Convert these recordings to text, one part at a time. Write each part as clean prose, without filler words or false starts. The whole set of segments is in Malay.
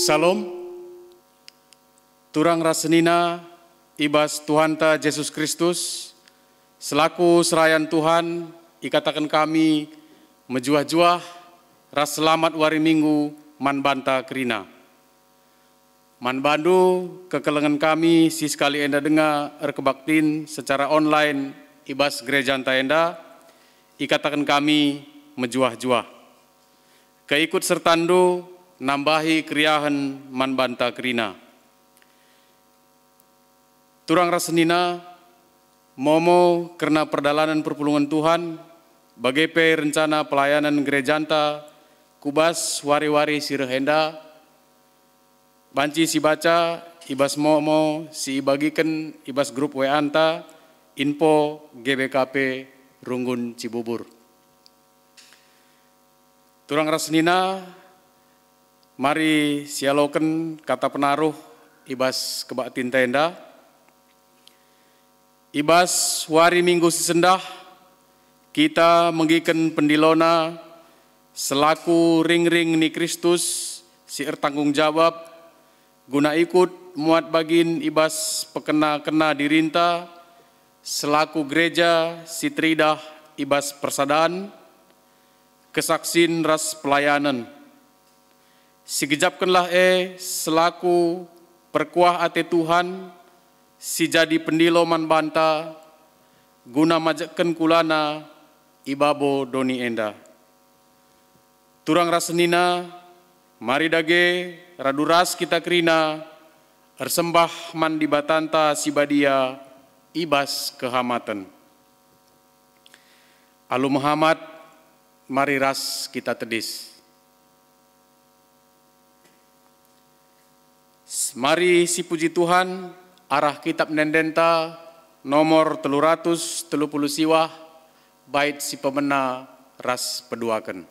Salam, turang rasenina ibas Tuhanta Yesus Kristus, selaku serayan Tuhan, ikatakan kami mejuah-juah ras selamat wari minggu man banta kerina. Man bandu kekelengan kami si sekali enda dengar kebaktin secara online ibas gereja anta enda, ikatakan kami mejuah-juah. Keikut sertandu nambahi kriahan man banta kerina. Turang rasenina momo karena perdalanan perpulungan Tuhan bagepe rencana pelayanan gereja anta kubas wari-wari sirehenda banci si baca ibas momo si bagikan ibas grup WA anta info GBKP Runggun Cibubur. Turang rasenina mari sialoken kata penaruh ibas kebaktin tenda. Ibas wari minggu sisendah kita menggiken pendilona selaku ring-ring ni Kristus si tanggung jawab guna ikut muat bagin ibas pekena-kena dirinta selaku gereja si tridah ibas persadaan kesaksin ras pelayanan. Sigejapkanlah selaku perkuah ate Tuhan si jadi pendilo man banta guna majakan kulana ibabo doni enda. Turang rasenina mari dage raduras kita kerina ersembah man di batanta si badia ibas kehamatan. Alu Muhammad mari ras kita tedis. Mari si puji Tuhan arah kitab nendenta nomor 330 siwah bait si pemena ras peduaken.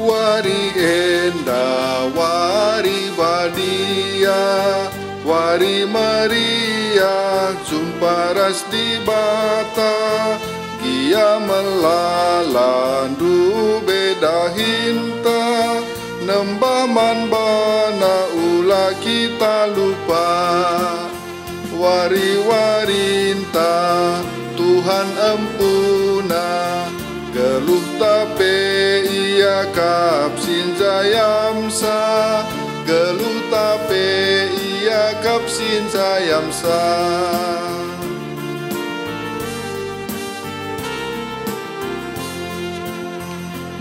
Wari enda wari badia wari Maria jumpa ras di bata gia melalandu beda hinta nembah man bana ula kita lupa wari warinta Tuhan ampuna geluh tape ia kapsin jayamsa geluh tape ia kapsin jayamsa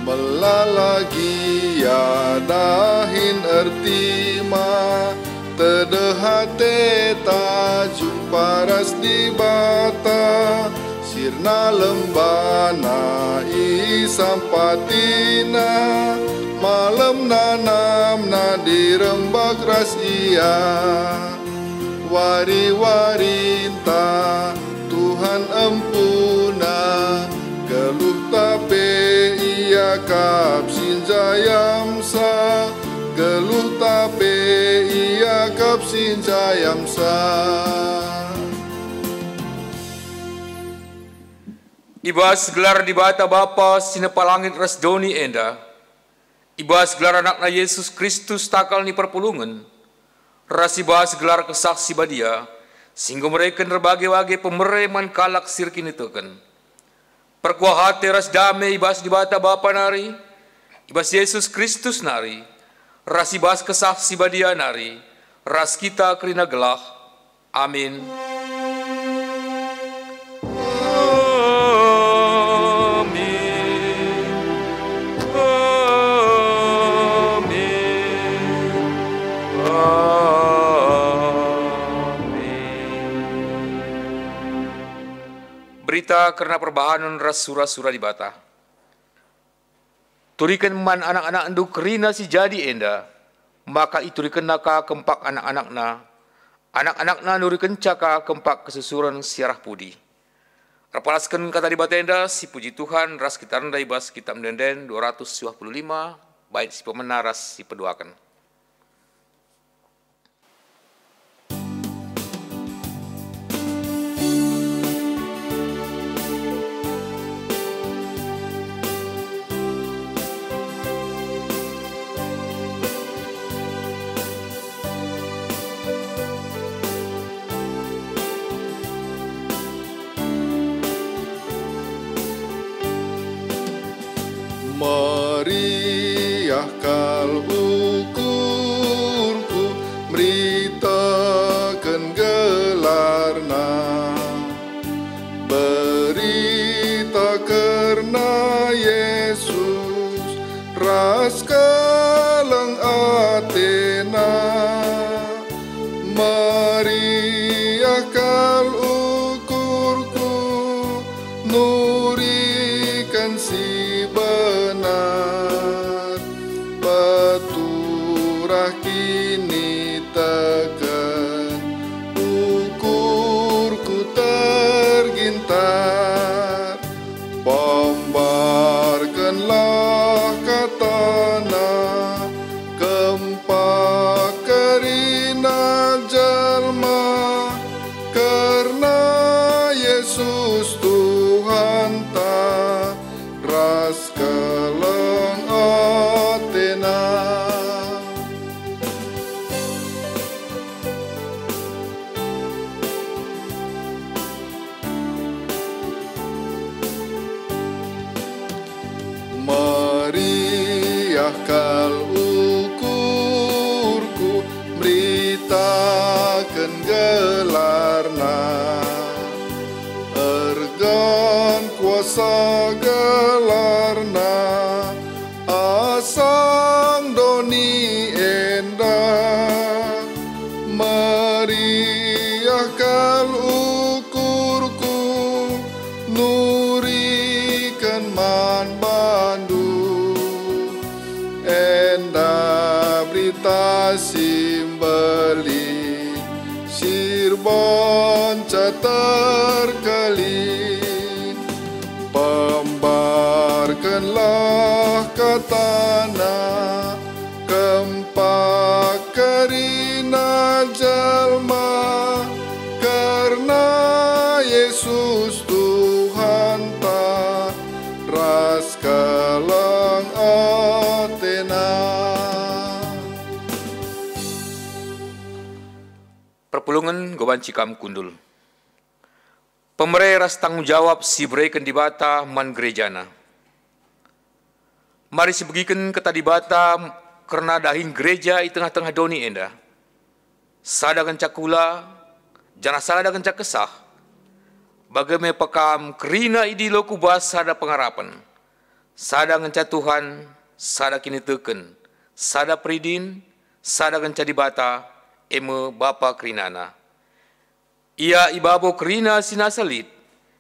melalagi dahin ertima tedehate ta jumpa ras di bata sirna lembana isampatina malam nanam na dirembak ras ia wari warinta Tuhan ampuna geluh tape ia kapsin jayamsa geluh tape ia kapsin jayamsa. Ibas gelar di bata Bapa sinapa langit ras doni enda. Ibas gelar anakna Yesus Kristus takal ni perpulungan. Ras ibas gelar kesaksi badia. Sehingga mereka nerbage-bage pemereman kalak sirkin itukan. Perkuah hati ras damai ibas di bata Bapa nari. Ibas Yesus Kristus nari. Ras ibas kesaksi badia nari. Ras kita kerina gelah. Amin. Berita karena perbahanan ras surah-surah di bata. Turikan man anak-anak enduk kerina si jadi enda, maka iturikan naka kempak anak-anakna, anak-anakna nurikan caka kempak kesusuran siarah pudi. Rapalaskan kata di bata enda, si puji Tuhan ras kita rendai bas kitab mendenden 255, bait si pemena ras si peduakan. kini tekan, ukurku tergintar. Pembarkanlah katana, kempak kerina jalma, karena Yesus Tuhan ta ras keleng atena. Meriahkan ukurku, beritakan gelarna, ergan kuasa gelarna, asang doni endah. Meriahkan ukurku, nurikan man bandu, endah berita simbeli, sirbon terkali. Pembarkanlah katana, kempak kerina jalma, karena Yesus Tuhan ta ras keleng atena. Perpulungan Goban Cikam Kundul. Pemerintah ras tanggung jawab si berikan di bata man gerejana. Mari si begikan kata di bata karena dahin gereja di tengah-tengah doni enda. Sada kencak kula, jangan sada kencak kesah. Bagaimana pekam kerina idi loku bahas sada pengarapan. Sada kencak Tuhan, sada kini teken. Sada peridin, sada kencak di bata, eme bapa kerinana. Ia ibabo kerina sinasalit,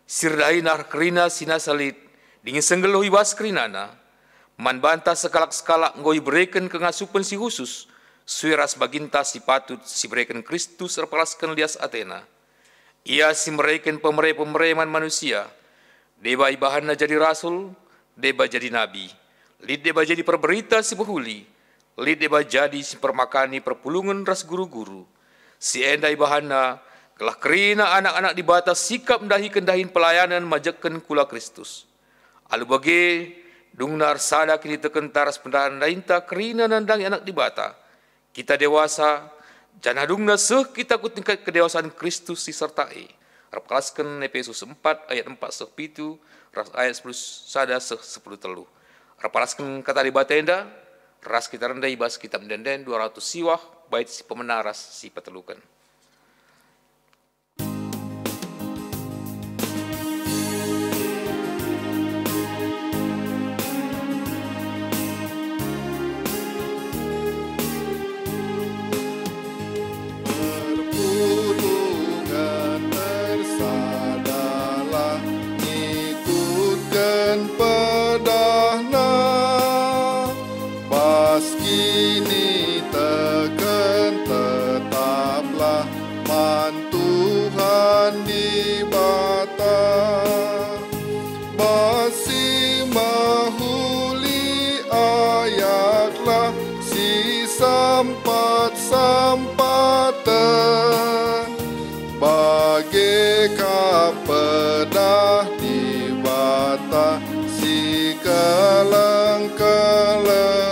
sirdahinar kerina sinasalit, dingin senggelo ibas kerinana, man bantah sekalak-sekalak ngoi bereken kengasupan si khusus, suiras baginta si patut si bereken Kristus terpalaskan lias Athena. Ia si mereken pemerintah manusia, deba ibahanna jadi rasul, deba jadi nabi, lid deba jadi perberita si behuli, lid deba jadi si permakani perpulungan ras guru-guru, si enda ibahanna, kelah kerina anak-anak di batas sikap mendahi kendahin pelayanan majakan kula Kristus. Alu bagi dungnar sada kini tekentaras pendahan dainta kerina nandang anak di bata. Kita dewasa, jangan dungna seh kita kutingkat kedewasaan Kristus disertai. Rapkalaskan Efesus 4 ayat 4 seh pitu, ayat 10 sada seh 10 telu. Rapkalaskan kata di bata enda, ras kita rendai bas kitab denden 200 siwah, bait si pemenaras si petelukan. Kini tekan tetaplah man Tuhan di bata, basi mahuli ayatlah si sampat-sampatan, bagi kapedah di bata si keleng-keleng.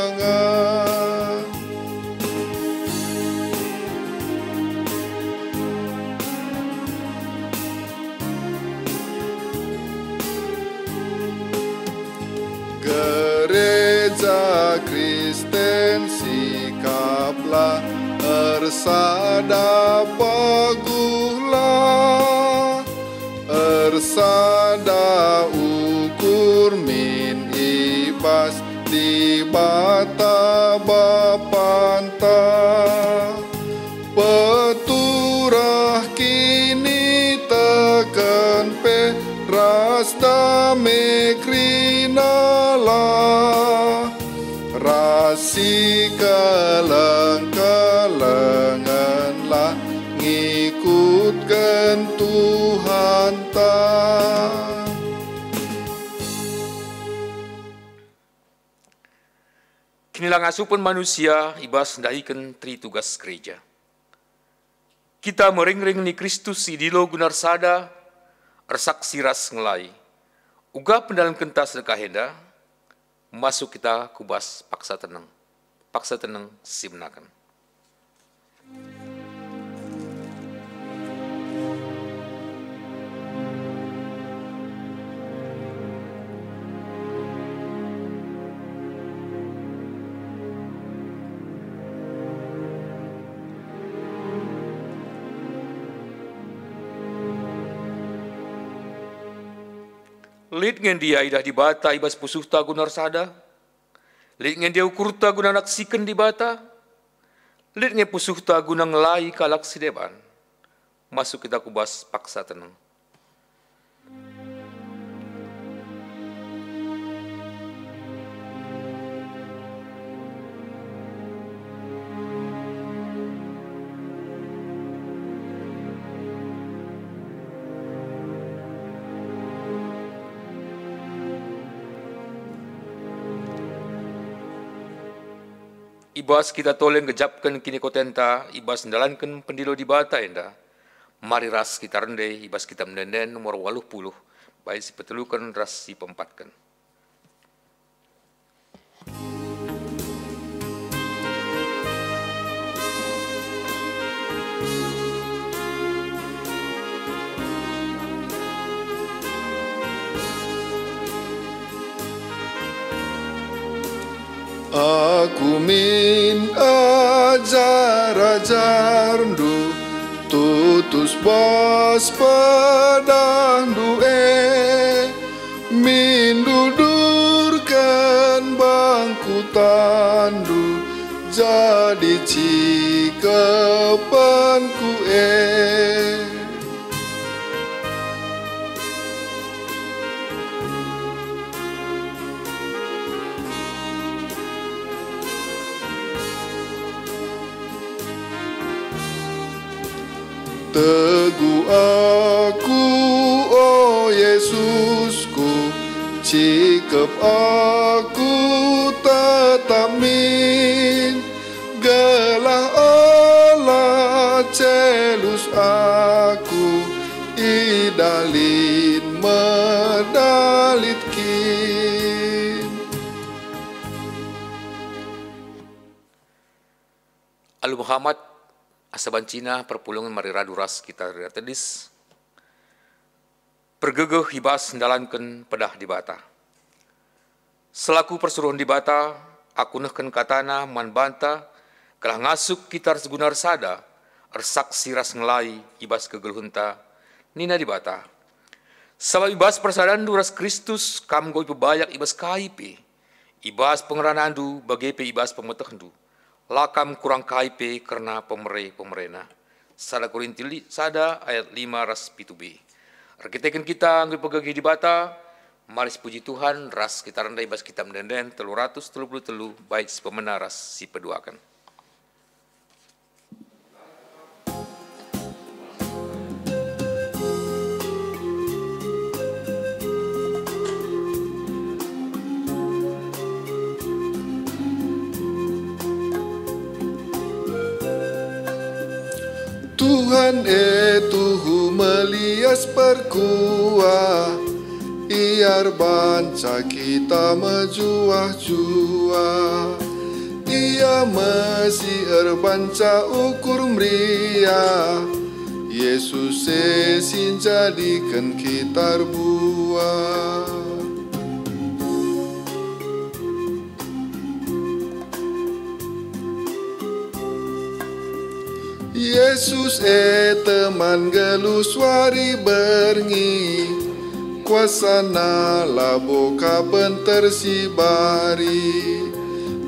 Gereja Kristen sikaplah ersada bagulah, ersada ukur min ibas di bata bapanta, peturah kini teken pe ras dame krinala, rasi keleng pangasupun manusia ibas dahikan tri tugas gereja. Kita mering-ring ni Kristus idilo gunar sada, ersaksi ras ngelai. Uga pendalam kentas dekahenda, masuk kita kubas paksa tenang simnakan. Lid ngen dia idah di bata ibas pusuhta gunar sada. Lid ngen dia ukurta guna naksikan di bata. Lid ngen pusuhta guna ngelai kalak sideban. Masuk kita kubas paksa tenang. Ibas kita toleng gejapkan kini kotenta, ibas mendalankan pendilo di bata enda. Mari ras kita rendai, ibas kita mendenden nomor 80, baik si petelukan ras si pempatkan. Aku min ajar-ajarndu, tutus bos pedangdu min dudurkan bangku tandu, jadi cikepanku Teguh aku, oh Yesusku, cikep aku tetap min, gelah olah celus aku, idalin medalitkin. Alu Muhammad Asaban Cina perpulungan mariradu ras kita tedis. Pergegeh hibas mendalankan pedah di bata. Selaku persuruhan di bata, aku nehken katana man banta, kelah ngasuk kitar segunar sada, ersaksi ras ngelai ibas kegeluhunta, nina di bata. Sabab ibas persadandu ras Kristus, kam goi pebayak ibas kaipe, ibas pengeranandu bagepe ibas pemetehendu. Lakam kurang kaipe karena pemerena. Sada Korinti sada ayat 5 ras 7b. Arkiteken kita anggur pegagi di bata, maris puji Tuhan ras kita rendai bas kita mendenden 333 baik si pemena ras si peduakan. Tuhan Tuhu melias perkua, iar banca kita menjuah-juah. Ia masih erbanca ukur mria, Yesus sesin jadikan kita buah. Yesus teman gelus wari berngi, kuasa nala boka benter si bari,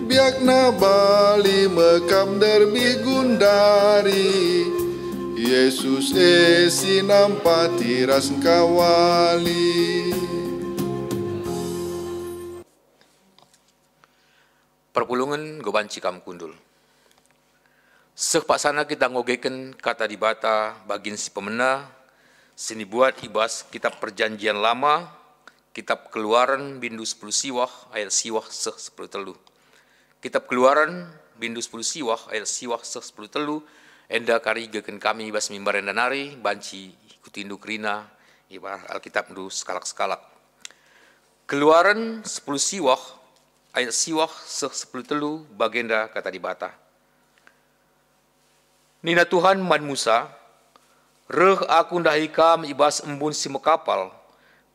biak na bali mekam derbi gundari, Yesus si nampati ras kawali. Perpulungan gobanci kam kundul. Sepaksana kita ngogeken kata di bata bagin si pemena, sini buat ibas kitab perjanjian lama, kitab keluaran bindu 10 siwah, ayat siwah 10 telu. Kitab Keluaran bindu 10 siwah ayat siwah 10 telu enda kari geken kami bas mimbar enda nari banci kutindu kerina ibar Alkitab ndu sekalak-sekalak. Keluaran 10 siwah ayat siwah 10 telu bagenda kata dibata. Nina Tuhan man Musa, reh aku ndahikam ibas embun si mekapal,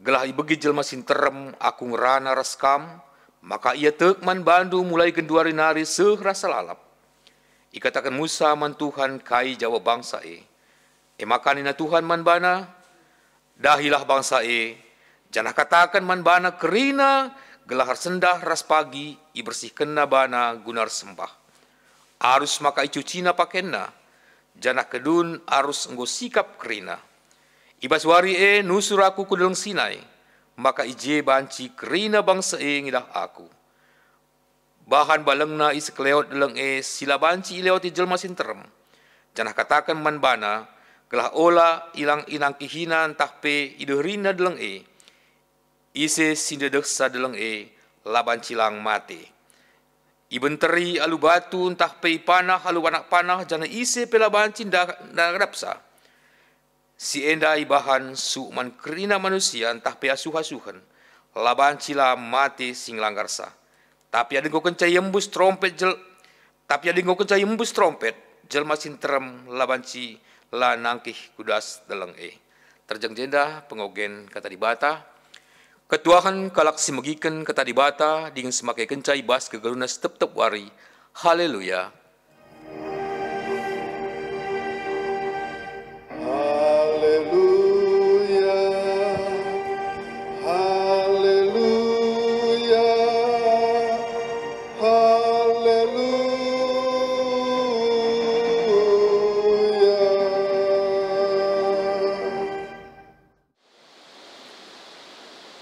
gelah ibegi jelma sinterem aku ngerana reskam, maka ia tekman bandu mulai genduari nari sehrasa lalap. Ikatakan Musa man Tuhan kai jawa bangsa maka nina Tuhan man bana, dahilah bangsa janah katakan man bana kerina, gelahar sendah ras pagi, i bersihkenna bana gunar sembah. Arus maka icucina pakenna, janah kedun arus enggo sikap kerina. Ibas wari nusur aku ku deleng Sinai, maka ije banci kerina bangsa ngidah aku. Bahan balengna is keleot deleng sila banci ilewati jelma sinterem. Janah katakan man bana, gelah ola ilang inang kihina entah pe idehrinda deleng ise sindedeksa deleng laban cilang mate. Ibenteri alu batu entah pe panah alu anak panah jana ise pela banci ndagapsa. Si enda ibahan suman kerina manusia entah pe asuh-asuhan laban cila mate sing langgarsa. Tapi ada ngau kencai yembus trompet jelma sinterem laban ci la nangkih kudas deleng Terjang jenda pengogen kata dibata. Ketuahan kalak simegiken kata dibata dengan semakai kencai bas kegeruna setep-tep wari. Haleluya. Haleluya. Haleluya. Haleluya.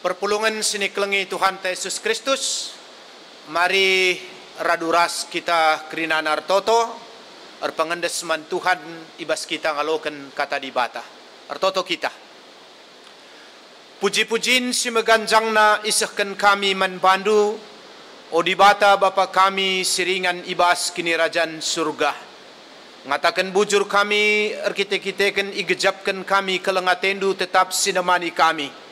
Perpulungan sini kelengi Tuhan Yesus Kristus, mari raduras kita kerina nartoto, erpengendes man Tuhan ibas kita ngaloken kata dibata, artoto kita. Puji-pujin si meganjangna isahkan kami man bandu, o dibata Bapa kami siringan ibas kini rajan surga. Ngatakan bujur kami, erkite-kiteken igejapkan kami kelengatendu tetap sinemani kami.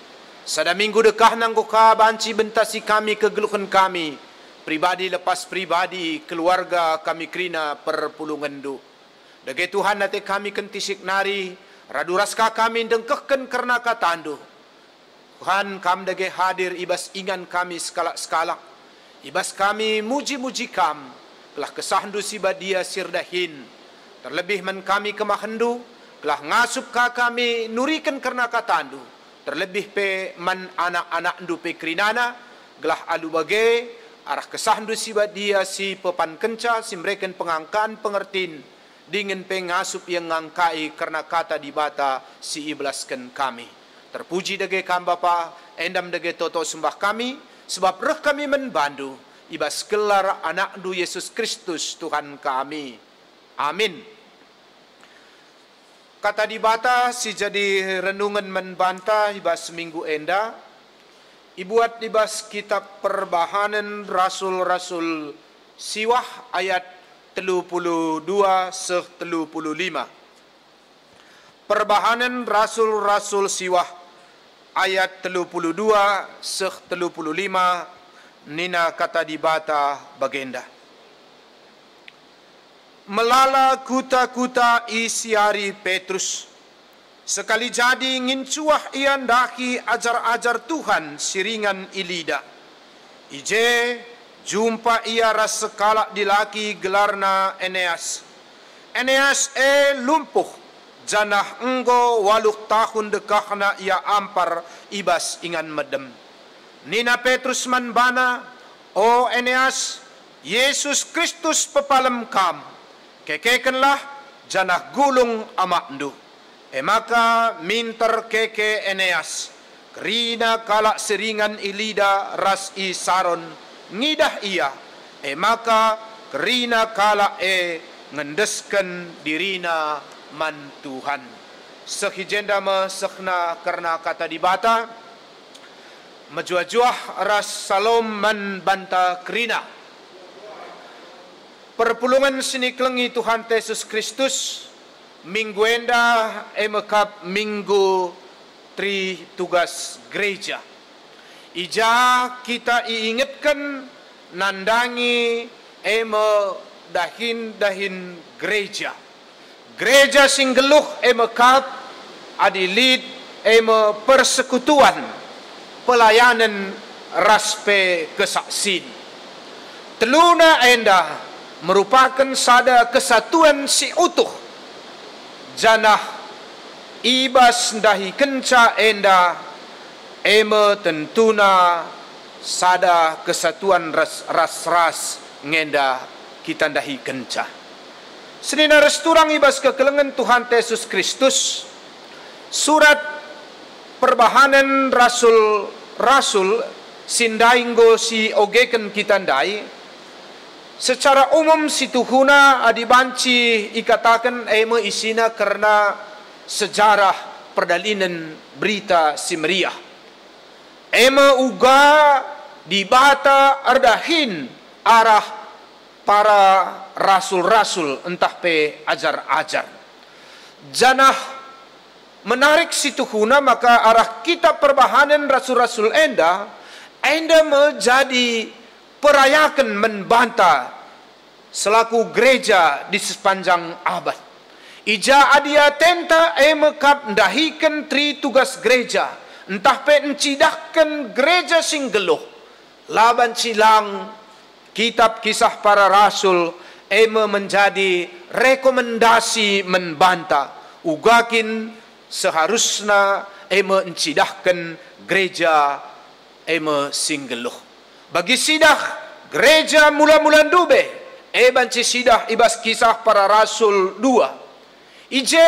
Sada minggu dekah nanggo ka banci bentasi kami kegeluhan kami, pribadi lepas pribadi, keluarga kami kerina perpulungan du. Dage Tuhan nate kami kentisik nari, raduraska kami dengkehken karena katandu. Tuhan kam dage hadir ibas ingan kami sekalak-sekalak, ibas kami muji-muji kam, kelah kesahndu siba dia sirdahin, terlebih men kami kemahendu, kelah ngasup ka kami nurikan karena katandu. Terlebih pe man anak-anak ndu pe kerinana, gelah alu bage, arah kesahndu siba dia si pepan kenca, si mereken pengangkaan pengertin, dingin pe ngasup yang ngangkai karena kata dibata si iblaskan kami. Terpuji dage kam Bapa, endam dage toto sembah kami, sebab reh kami menbandu, ibas gelar anak ndu Yesus Kristus Tuhan kami. Amin. Kata dibata si jadi renungan menbanta ibas minggu enda, ibuat ibas kitab perbahanan rasul-rasul siwah ayat 32 seh 35. Perbahanan rasul-rasul siwah ayat 32 seh 35 nina kata dibata bagenda. Melala kuta-kuta isiari Petrus, sekali jadi ngincuah ian daki ajar-ajar Tuhan siringan ilida. Ije jumpa ia ras sekalak dilaki gelarna Eneas. Eneas lumpuh, janah enggo 8 tahun dekahna ia ampar ibas ingan medem. Nina Petrus manbana, o Eneas, Yesus Kristus pepalem kam. Kekekenlah janah gulung amakndu. Maka minter keke Eneas, kerina kalak seringan ilida ras i saron ngidah ia. Maka kerina kalak ngendesken dirina man Tuhan. Sehijenda mesehna karena kata dibata, mejuah-juah ras salom man banta kerina. Perpulungan sini kelengi Tuhan Yesus Kristus, minggu enda emekap minggu tri tugas gereja. Ija kita iingatkan nandangi dahin gereja. Gereja singgeluh emekap adilit persekutuan pelayanan raspe kesaksin. Teluna enda merupakan sada kesatuan si utuh janah ibas dahi kenca enda tentuna sada kesatuan ras ngenda kita dahi kenca. Senina resturang ibas kekelengan Tuhan Yesus Kristus, surat perbahanan rasul sindainggo si ogeken kita ndai. Secara umum si tuhuna adibanci ikatakan isina karena sejarah perdalinan berita si meriah. Uga dibata ardahin arah para rasul-rasul entah pe ajar-ajar. Janah menarik si tuhuna maka arah kitab perbahanan rasul-rasul enda menjadi perayakan membantah selaku gereja di sepanjang abad. Ija adia tenta emekap ndahikan tri tugas gereja, entah pe encidahkan gereja singgeluh. Laban silang kitab kisah para rasul menjadi rekomendasi membantah. Ugakin seharusnya encidahkan gereja singgeluh. Bagi sidah gereja mula-mula dube banci sidah ibas kisah para rasul 2 ije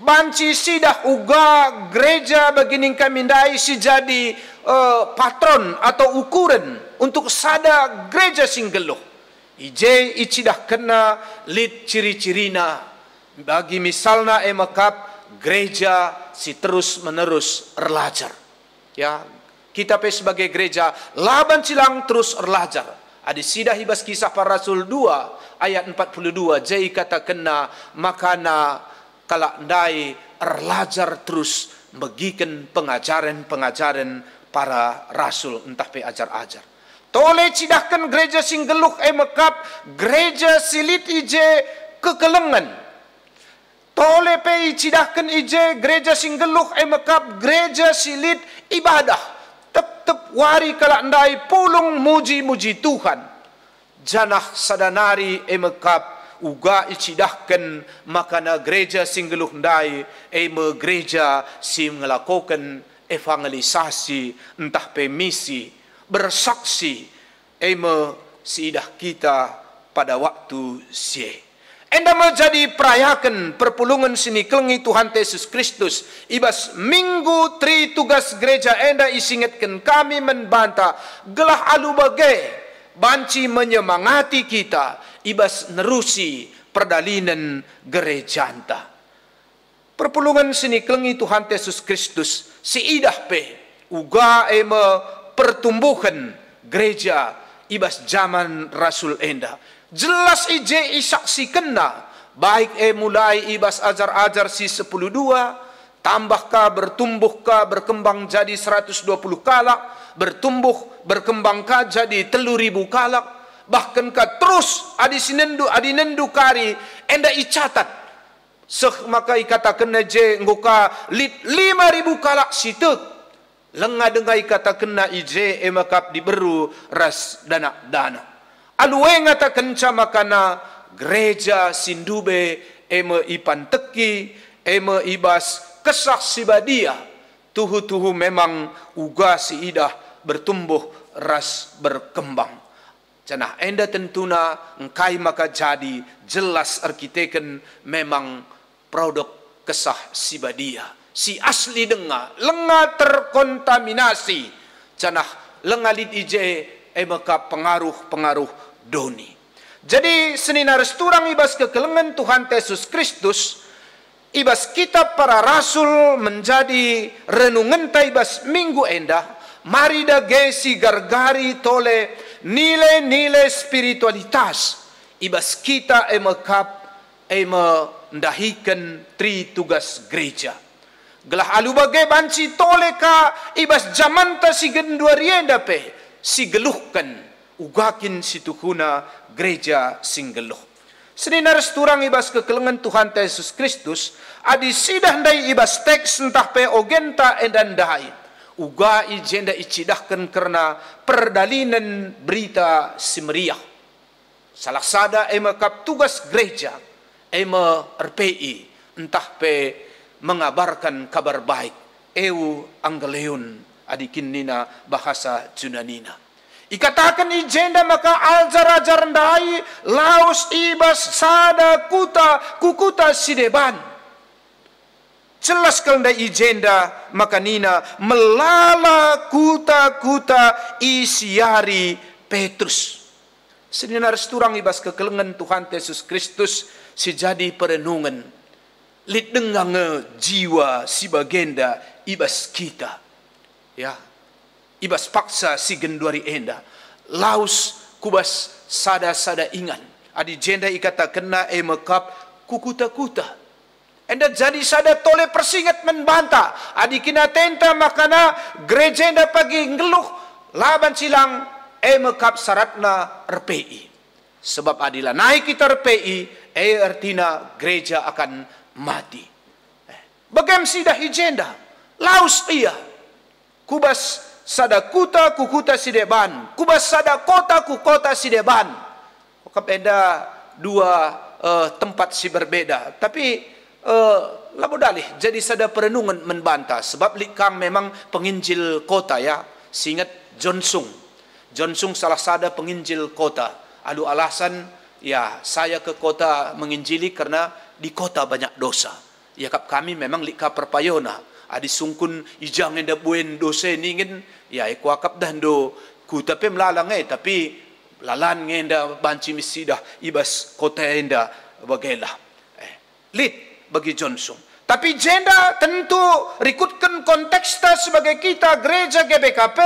banci sidah uga gereja begini kami ndai si jadi patron atau ukuran untuk sada gereja singgeluh. Ije icidah kena lid ciri-cirina bagi misalna emakap gereja si terus menerus erlajar ya. Kita sebagai gereja laban silang terus erlajar. Adi sidah hibas kisah para rasul 2 ayat 42 jai kata kena makana kalak ndai erlajar terus begiken pengajaran para rasul entah pe ajar-ajar. Tole cidahkan gereja singgeluh mekap gereja silit ije kekelengan. Tole pe cidahkan ije gereja singgeluh mekap gereja silit ibadah. Tep wari kalak ndai pulung muji-muji Tuhan. Janah sadanari emekap uga icidahkan makana gereja singgeluh ndai gereja si melakukan evangelisasi entah pe misi bersaksi siidah kita pada waktu sie. Enda menjadi perayakan perpulungan sini kelengi Tuhan Yesus Kristus. Ibas minggu tri tugas gereja enda isingatkan kami membantah gelah alu bagai banci menyemangati kita ibas nerusi perdalinan gereja anta. Perpulungan sini kelengi Tuhan Yesus Kristus si idah pe uga pertumbuhan gereja ibas zaman Rasul enda. Jelas ije isaksi kena baik mulai ibas ajar-ajar si 10.2 tambahkah bertumbuhkah berkembang jadi 120 kalak berkembangkah jadi 3.000 kalak bahkankah terus adi nendu kari enda icatat maka ikatakan je ngoka 5.000 kalak situ lengah dengai katakan ije emakap diberu ras dana aluwe ngata kenca makana gereja sindube ipan teki ibas kesah sibadia tuhu memang uga si idah bertumbuh ras berkembang. Canah enda tentuna engkai maka jadi jelas arkiteken memang produk kesah sibadia si asli denga lenga terkontaminasi canah lengalit ije maka pengaruh doni. Jadi senina resturang ibas kekelengan Tuhan Yesus Kristus ibas kitab para rasul menjadi renungan ibas minggu endah marida gesi gargari tole nilai-nilai spiritualitas ibas kita mekap mendahikan tri tugas gereja. Gelah alu bagai banci toleka ibas zaman ta si gendua rienda pe si geluhkan ugakin si tuhuna gereja sing geluh. Sedina resturang ibas kekelengan Tuhan Yesus Kristus adi sidah ndai ibas teks entah pe ogenta endan dahai. Uga ijenda icidahkan karena perdalinan berita si meriah. Salah sada kap tugas gereja RPI entah pe mengabarkan kabar baik angeleun adikin nina bahasa Junanina. Ikatakan ijenda maka aljar-ajar ndai laus ibas sada kukuta sideban. Jelas kalau ijenda maka nina melala kuta isiari Petrus. Sedina resturang ibas kekelengan Tuhan Yesus Kristus sejadi perenungan lit dengang jiwa si bagenda ibas kita ya ibas paksa si genduari enda laus kubas sada ingan adi jenda ikata kena mekap kukuta enda jadi sada tole persingat membantah adi kina tenta makana gereja enda pagi ngeluh laban silang mekap syaratna RPI sebab adila naik kita RPI artinya gereja akan mati. Bagam sidah ijenda laus ia kubas sada kukuta sideban kubas sada kota sideban kok eda dua tempat si berbeda tapi labo dalih jadi sada perenungan membantah sebab likang memang penginjil kota ya singet John Sung salah sada penginjil kota alu alasan ya saya ke kota menginjili karena di kota banyak dosa. Ya kap kami memang lika perpayona. Adi sungkun ijang enda buen dosa ningin ya kuakap dando ku tapi melalang tapi lalan ngenda banci misidah ibas kota enda bagailah. Lit bagi Johnson. Tapi jenda tentu rikutkan konteksta sebagai kita gereja GBKP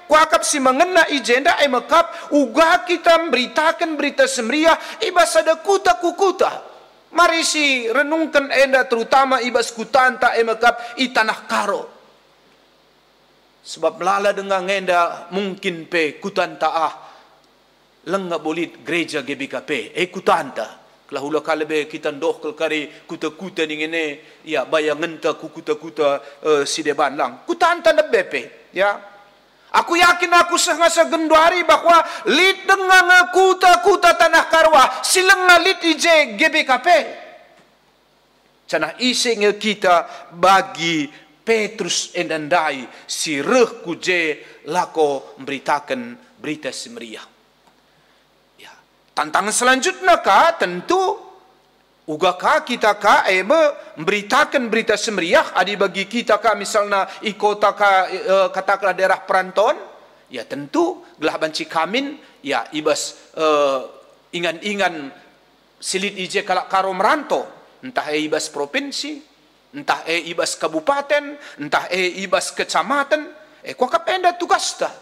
kuakap si mengena ijenda mekap uga kita memberitakan berita semeriah ibas ada kuta. Mari si renungkan enda terutama ibas kutanta mekap i tanah karo. Sebab melala dengan enda mungkin pe kutanta lengga bolit gereja GBKP kutanta. Kelahula kalebe kita ndoh kelkari kuta ningene ya bayangan ta kuta sideban lang kutanta nebepe ya aku yakin aku sengasa genduari bahwa lit dengan kuta tanah karwa silenga lit ije GBKP canah ising kita bagi Petrus endandai si reh kuje lako memberitakan berita semeriah. Tantangan selanjutnya tentu ugakah kita memberitakan berita semeriah adi bagi kita misalnya kota katakanlah daerah perantauan ya tentu gelah banci kamin ya ibas ingan silit ije kalak karo merantau entah ibas provinsi entah ibas kabupaten entah ibas kecamatan kuakap enda tugas dah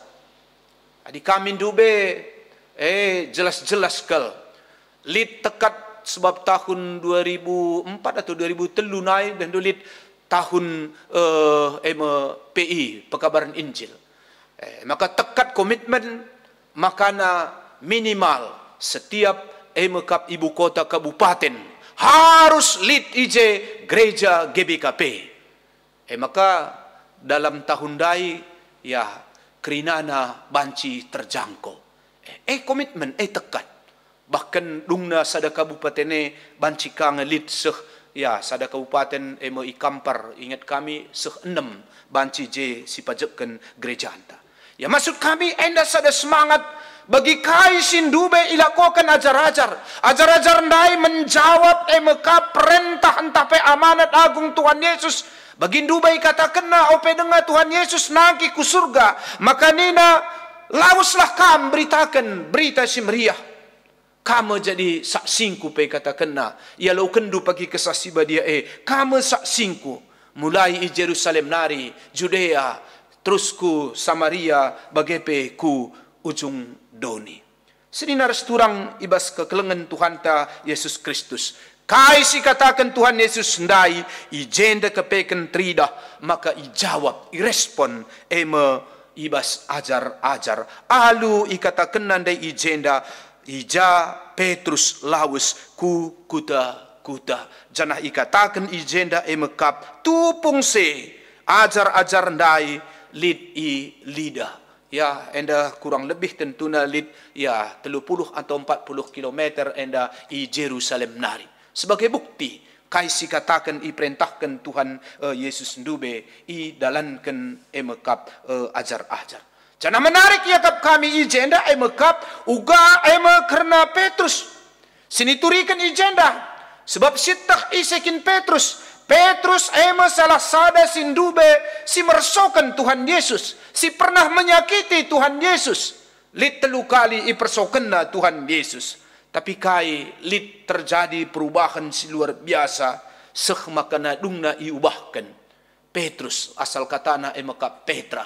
adi kamin dube jelas kal lit tekat sebab tahun 2004 atau 2003 naik dan lit tahun PI Pekabaran Injil maka tekat komitmen makana minimal setiap mekap ibu kota kabupaten harus lit ije gereja GBKP maka dalam tahun dai ya kerinana banci terjangkau komitmen tekat bahkan dungna sada kabupaten banci kang lit ya sada kabupaten ikampar ingat kami 6 banci je si pajepkan gereja anta ya maksud kami enda sada semangat bagi kai sindube ilakokan ajar-ajar ndai menjawab meka perintah entah pe amanat agung Tuhan Yesus bagi ndubai katakan ope dengar Tuhan Yesus nagi ku surga maka nina lauslah kam beritakan berita si meriah. Kamu jadi saksingku pe katakan ya lau kendu pagi kesaksi badia kamu saksingku mulai i Jerusalem nari Judea terus ku Samaria bagepe ku ujung doni. Sininar turang ibas kekelengan Tuhan ta Yesus Kristus. Kai si katakan Tuhan Yesus ndai ijenda kepeken trida, maka ijawab, irespon eme ibas ajar-ajar. Alu ikatakan nandai ijenda ija Petrus lawus ku kuta. Janah ikatakan ijenda eme kap tupung se ajar-ajar ndai lid i lida. Ya, enda kurang lebih tentunya lid ya 30 atau 40 kilometer enda i Jerusalem nari. Sebagai bukti, kaisi katakan i perintahkan Tuhan Yesus ndube i dalankan emekap ajar-ajar. Jangan menarik ya kap kami ijenda emekap uga karena Petrus. Sini turikan ijenda sebab sitah isekin Petrus. Petrus salah sada sindube si mersokan Tuhan Yesus, si pernah menyakiti Tuhan Yesus. Lid telu kali i persokenna Tuhan Yesus. Tapi kai lid terjadi perubahan si luar biasa, seh makana dungna iubahkan. Petrus asal katana maka Petra.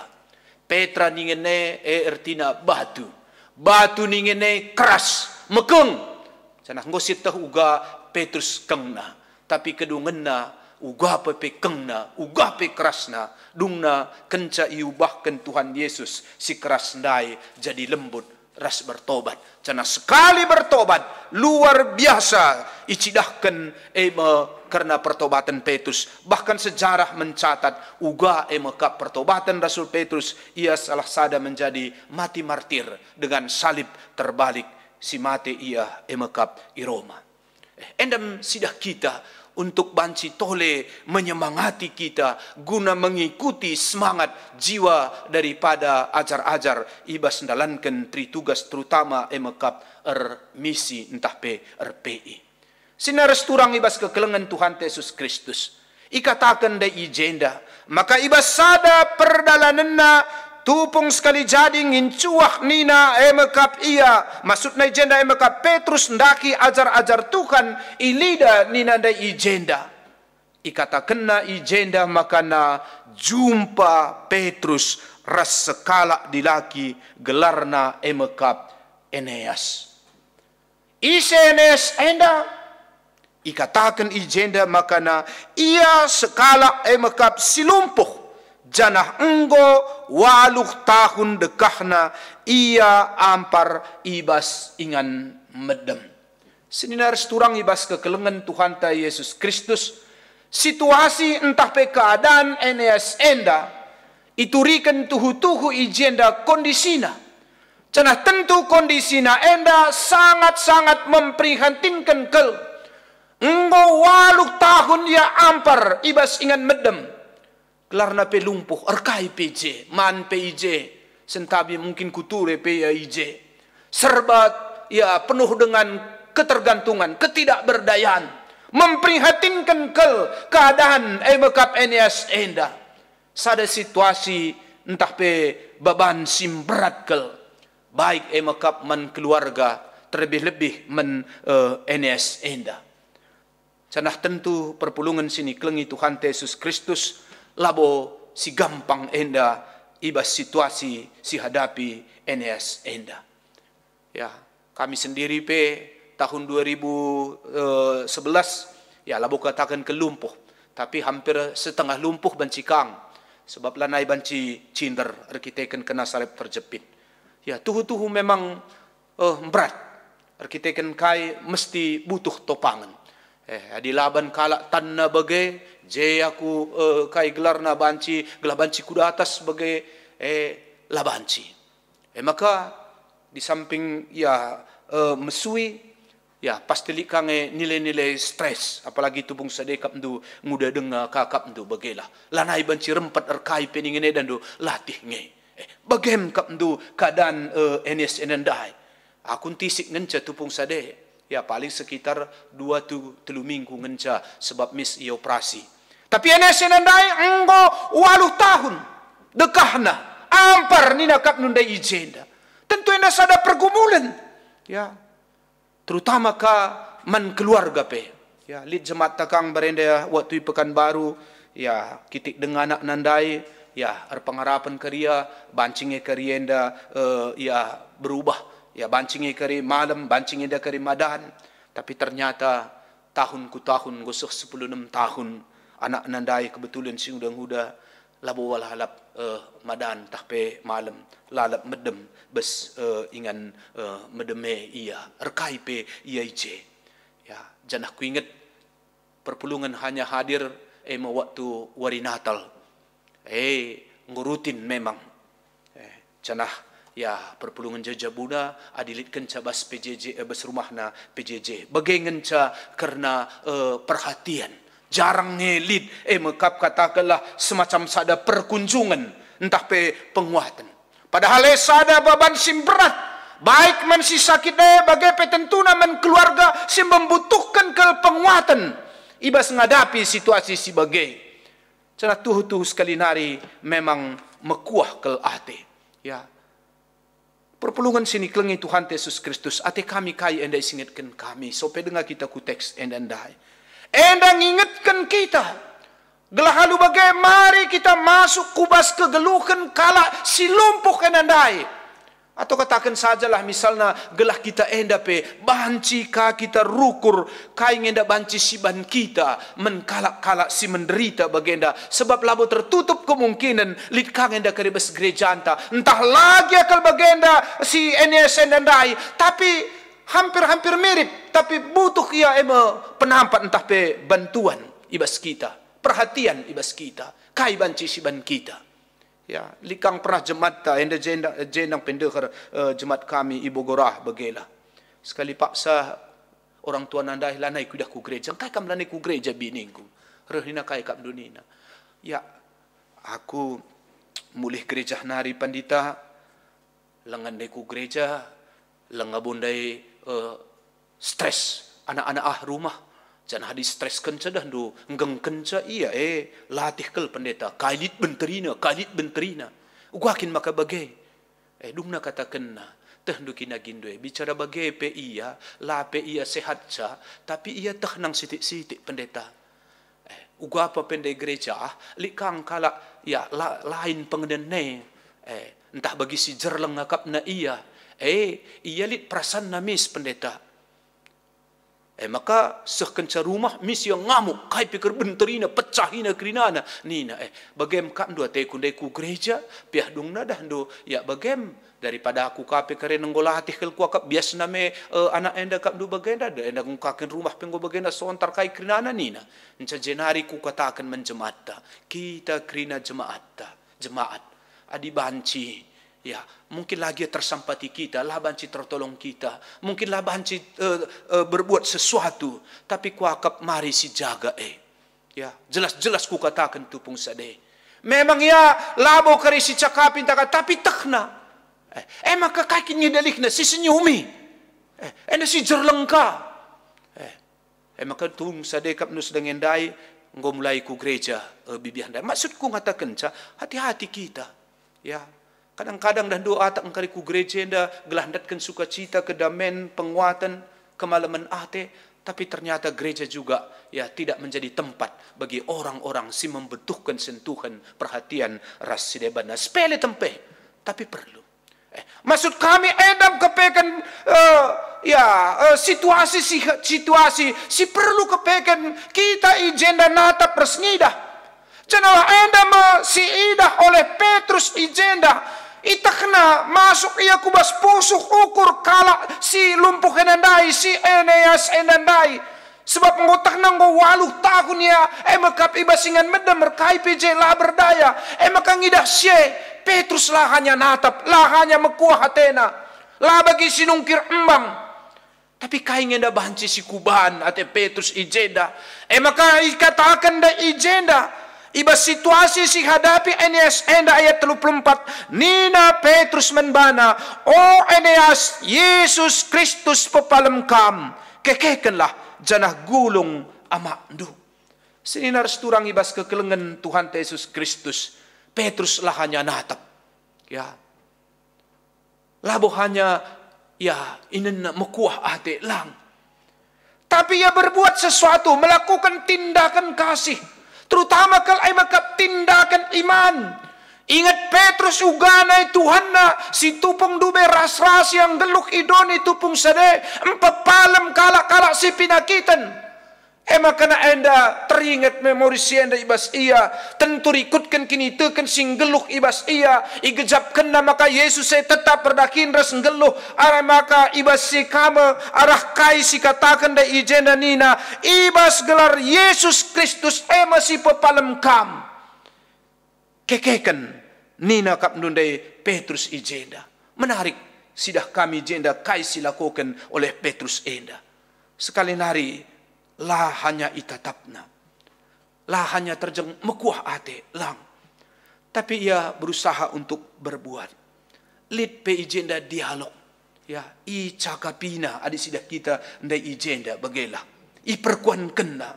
Petra ningene ertina batu. Batu ningene keras, mekeng. Canah ngosit tah uga Petrus kengna. Tapi kedungenna uga pe kengna, uga pe kerasna. Dungna kenca iubahkan Tuhan Yesus si keras ndai jadi lembut. Ras bertobat. Karena sekali bertobat luar biasa icidahkan karena pertobatan Petrus. Bahkan sejarah mencatat uga kap pertobatan Rasul Petrus ia salah sada menjadi mati martir dengan salib terbalik si mati ia kap i Roma. Endam sidah kita untuk banci tole menyemangati kita guna mengikuti semangat jiwa daripada ajar-ajar ibas dalankan tri tugas terutama emekap misi entah pe RPI. Sinaras turang ibas kekelengan Tuhan Yesus Kristus. Ikatakan da ijenda maka ibas sada perdalanenna tupung sekali jadi ngincuah nina emekap ia maksudnya ijenda emekap Petrus ndaki ajar-ajar Tuhan ilida nina da ijenda ikatakenna ijenda makana jumpa Petrus ras sekala dilaki gelarna emekap Eneas ise Eneas enda ikatakan ijenda makana ia sekala emekap silumpuh janah enggo 8 tahun dekahna ia ampar ibas ingan medem. Sininar turang ibas kekelengan Tuhan ta Yesus Kristus. Situasi entah pe keadaan Eneas enda iturikan tuhu-tuhu ijenda kondisina. Cenah tentu kondisina enda sangat-sangat memprihatinkan kel. Enggo 8 tahun ia ampar ibas ingan medem. Kelarna pe lumpuh, erkai PJ, man PIJ, sentabi mungkin kuture PIJ. Serbat, ya penuh dengan ketergantungan, ketidakberdayaan. Memprihatinkan kel keadaan emekap Eneas enda. Sada situasi entah pe beban sim berat kel. Baik emekap man keluarga, terlebih-lebih men Eneas enda. Canah tentu perpulungan sini kelengi Tuhan Yesus Kristus. Labo si gampang enda ibas situasi si hadapi Eneas enda. Ya, kami sendiri pe tahun 2011 ya labo katakan kelumpuh, tapi hampir setengah lumpuh bancikang sebab lanai banci cinder arkiteken kena salib terjepit. Ya, tuhu-tuhu memang berat. Arkiteken kai mesti butuh topangan. Adilaban kalak tanna bagai je aku kai gelarna banci gelah banci kuda atas sebagai labanci. Maka di samping ya mesui ya pasti likange nilai-nilai stres apalagi tubung sadekap ndu muda denga kakap ndu bagailah lanai banci rempat erkai peningene dan ndu latih nge. Bagem kap ndu keadaan Eneas enendai. Aku tisik ngenca tupung sade. Ya paling sekitar 2-3 minggu ngenca sebab mis ia operasi. Tapi Eneas enendai enggo 8 tahun dekahna ampar nina kap nundai ijenda. Tentu Eneas ada pergumulan. Ya. Terutama ka man keluarga pe. Ya, lid jemaat takang berenda waktu Pekanbaru ya kitik dengan anak nandai ya pengharapan keria bancingnya kerienda ya berubah Ya bancingi kari malam, bancingi dah kari madan. Tapi ternyata tahun ku tahun, gosok 16 tahun, anak nandai kebetulan sing udang huda, labo walhalap madan tahpe malam, lalap medem, bes ingan medeme iya, erkai pe iya ice. Ya, janah ku ingat perpulungan hanya hadir waktu wari Natal. Ngurutin memang. Janah ya perpulungan Jajah Buddha adilitkan ca bas PJJ bas rumahna PJJ. Bagengan ca karena perhatian. Jarang ngelit mekap katakanlah semacam sada perkunjungan entah pe penguatan. Padahal sada baban sim berat. Baik man si sakit bagai petentuna man keluarga si membutuhkan ke penguatan. Ibas ngadapi situasi si bagai. Cana tuh sekali nari memang mekuah ke ate. Ya. Perpulungan sini kelengi Tuhan Yesus Kristus. Ate kami kai enda isingatkan kami. Sope dengar kita ku teks enda endai. Enda ngingatkan kita. Gelah halu bagai mari kita masuk kubas kegeluhan kala si lumpuh enda endai. Atau katakan sajalah misalnya gelah kita enda pe banci ka kita rukur kain enda banci siban kita menkalak-kalak si menderita bagenda sebab labo tertutup kemungkinan lit kang enda keribes gereja anta entah lagi akal bagenda si NS endai tapi hampir-hampir mirip tapi butuh ia penampat entah pe bantuan ibas kita perhatian ibas kita kai banci siban kita. Ya, likang pernah jemaat ta enda jenang pendekar jemaat kami Ibu Gorah bagela. Sekali paksa orang tua nandai lanai kudah ku gereja. Kai kam lanai ku gereja biningku. Rehina kai kam dunina. Ya, aku mulih gereja nari pandita lengan dai ku gereja lengabundai stres anak-anak rumah. Jangan hadis stres kenca dah do ngeng kenca iya latih kel pendeta kalit benterina ugakin maka bagai dumna katakan na teh do kina gindoe bicara bagai pe iya la pe iya sehat ca tapi iya teh nang sitik-sitik pendeta ugapa pendeta gereja likang kala ya lain pengedene entah bagi si jerleng ngakap na iya iya lit perasan namis pendeta. Maka sekenca rumah misi yang ngamuk kai pikir benterina pecahina kerinana nina bagem kak dua tekundai ku gereja piah dungna dah do ya bagem daripada aku kape kare nenggola hati kel ku kap bias name anak enda kap do bagenda da enda ngkaken rumah penggo bagenda sontar kai kerinana nina enca jenari ku katakan menjemaata kita kerina jemaat adi banci. Ya, mungkin lagi tersampati kita, lah banci tertolong kita, mungkin lah banci berbuat sesuatu, tapi kuakap mari si jaga ya, jelas-jelas ku katakan tupung sade. Memang ya labo kari si cakapin tapi takna. Maka kakin ngedelikna si senyumi. Ena si jerlengka. Maka tung sade kap nus dengan dai nggo mulai ku gereja bibianda. Maksudku ngatakan hati-hati kita. Ya. Kadang-kadang dah doa tak engkari ku gereja dah gelandatkan sukacita, kedamaian, penguatan, kemalaman ate, tapi ternyata gereja juga ya tidak menjadi tempat bagi orang-orang si membutuhkan sentuhan perhatian ras sidebana. Sepele tempe, tapi perlu. Maksud kami edam kepekan situasi si perlu kepekan kita ijenda natap resngidah. Cenah edam si idah oleh Petrus ijenda. Ita kena masuk ia kubas pusuk ukur kala si lumpuh enandai si Eneas enandai sebab ngotak nanggo 8 tahun ya mekap ibasingan medem merkai PJ lah berdaya maka ngidah sie Petrus lah hanya natap lah hanya mekuah hatena lah bagi sinungkir embang tapi kain ngenda banci si kuban ate Petrus ijenda maka ikatakan da ijenda iba situasi si hadapi Eneas enda ayat 34 nina Petrus menbana Eneas Yesus Kristus pepalem kam kekekenlah janah gulung amakdu sininar seturang ibas kekelengan Tuhan Yesus Kristus Petrus lah hanya natap ya labo hanya ya inen mekuah ate lang tapi ia berbuat sesuatu melakukan tindakan kasih terutama kalau makap tindakan iman. Ingat Petrus uganay Tuhan na si tupong dube ras-ras yang geluk idoni tupong sade empapalam kala-kala si pinakitan. Maka na enda teringat memori si enda ibas iya tentu ikutkan kini teken sing geluk ibas iya igejapkan na maka Yesus saya tetap berdakin ras geluh arah maka ibas si kama arah kai si katakan da ijenda nina ibas gelar Yesus Kristus masih pepalam kam kekeken nina kap nundai Petrus ijenda menarik sidah kami jenda kai silakukan oleh Petrus enda sekali nari lah hanya itatapna, lah hanya terjeng mekuah ate lang. Tapi ia berusaha untuk berbuat. Lid pe ijenda dialog, ya i cakapina adi sidah kita ndai ijenda bagelah. I perkuan kena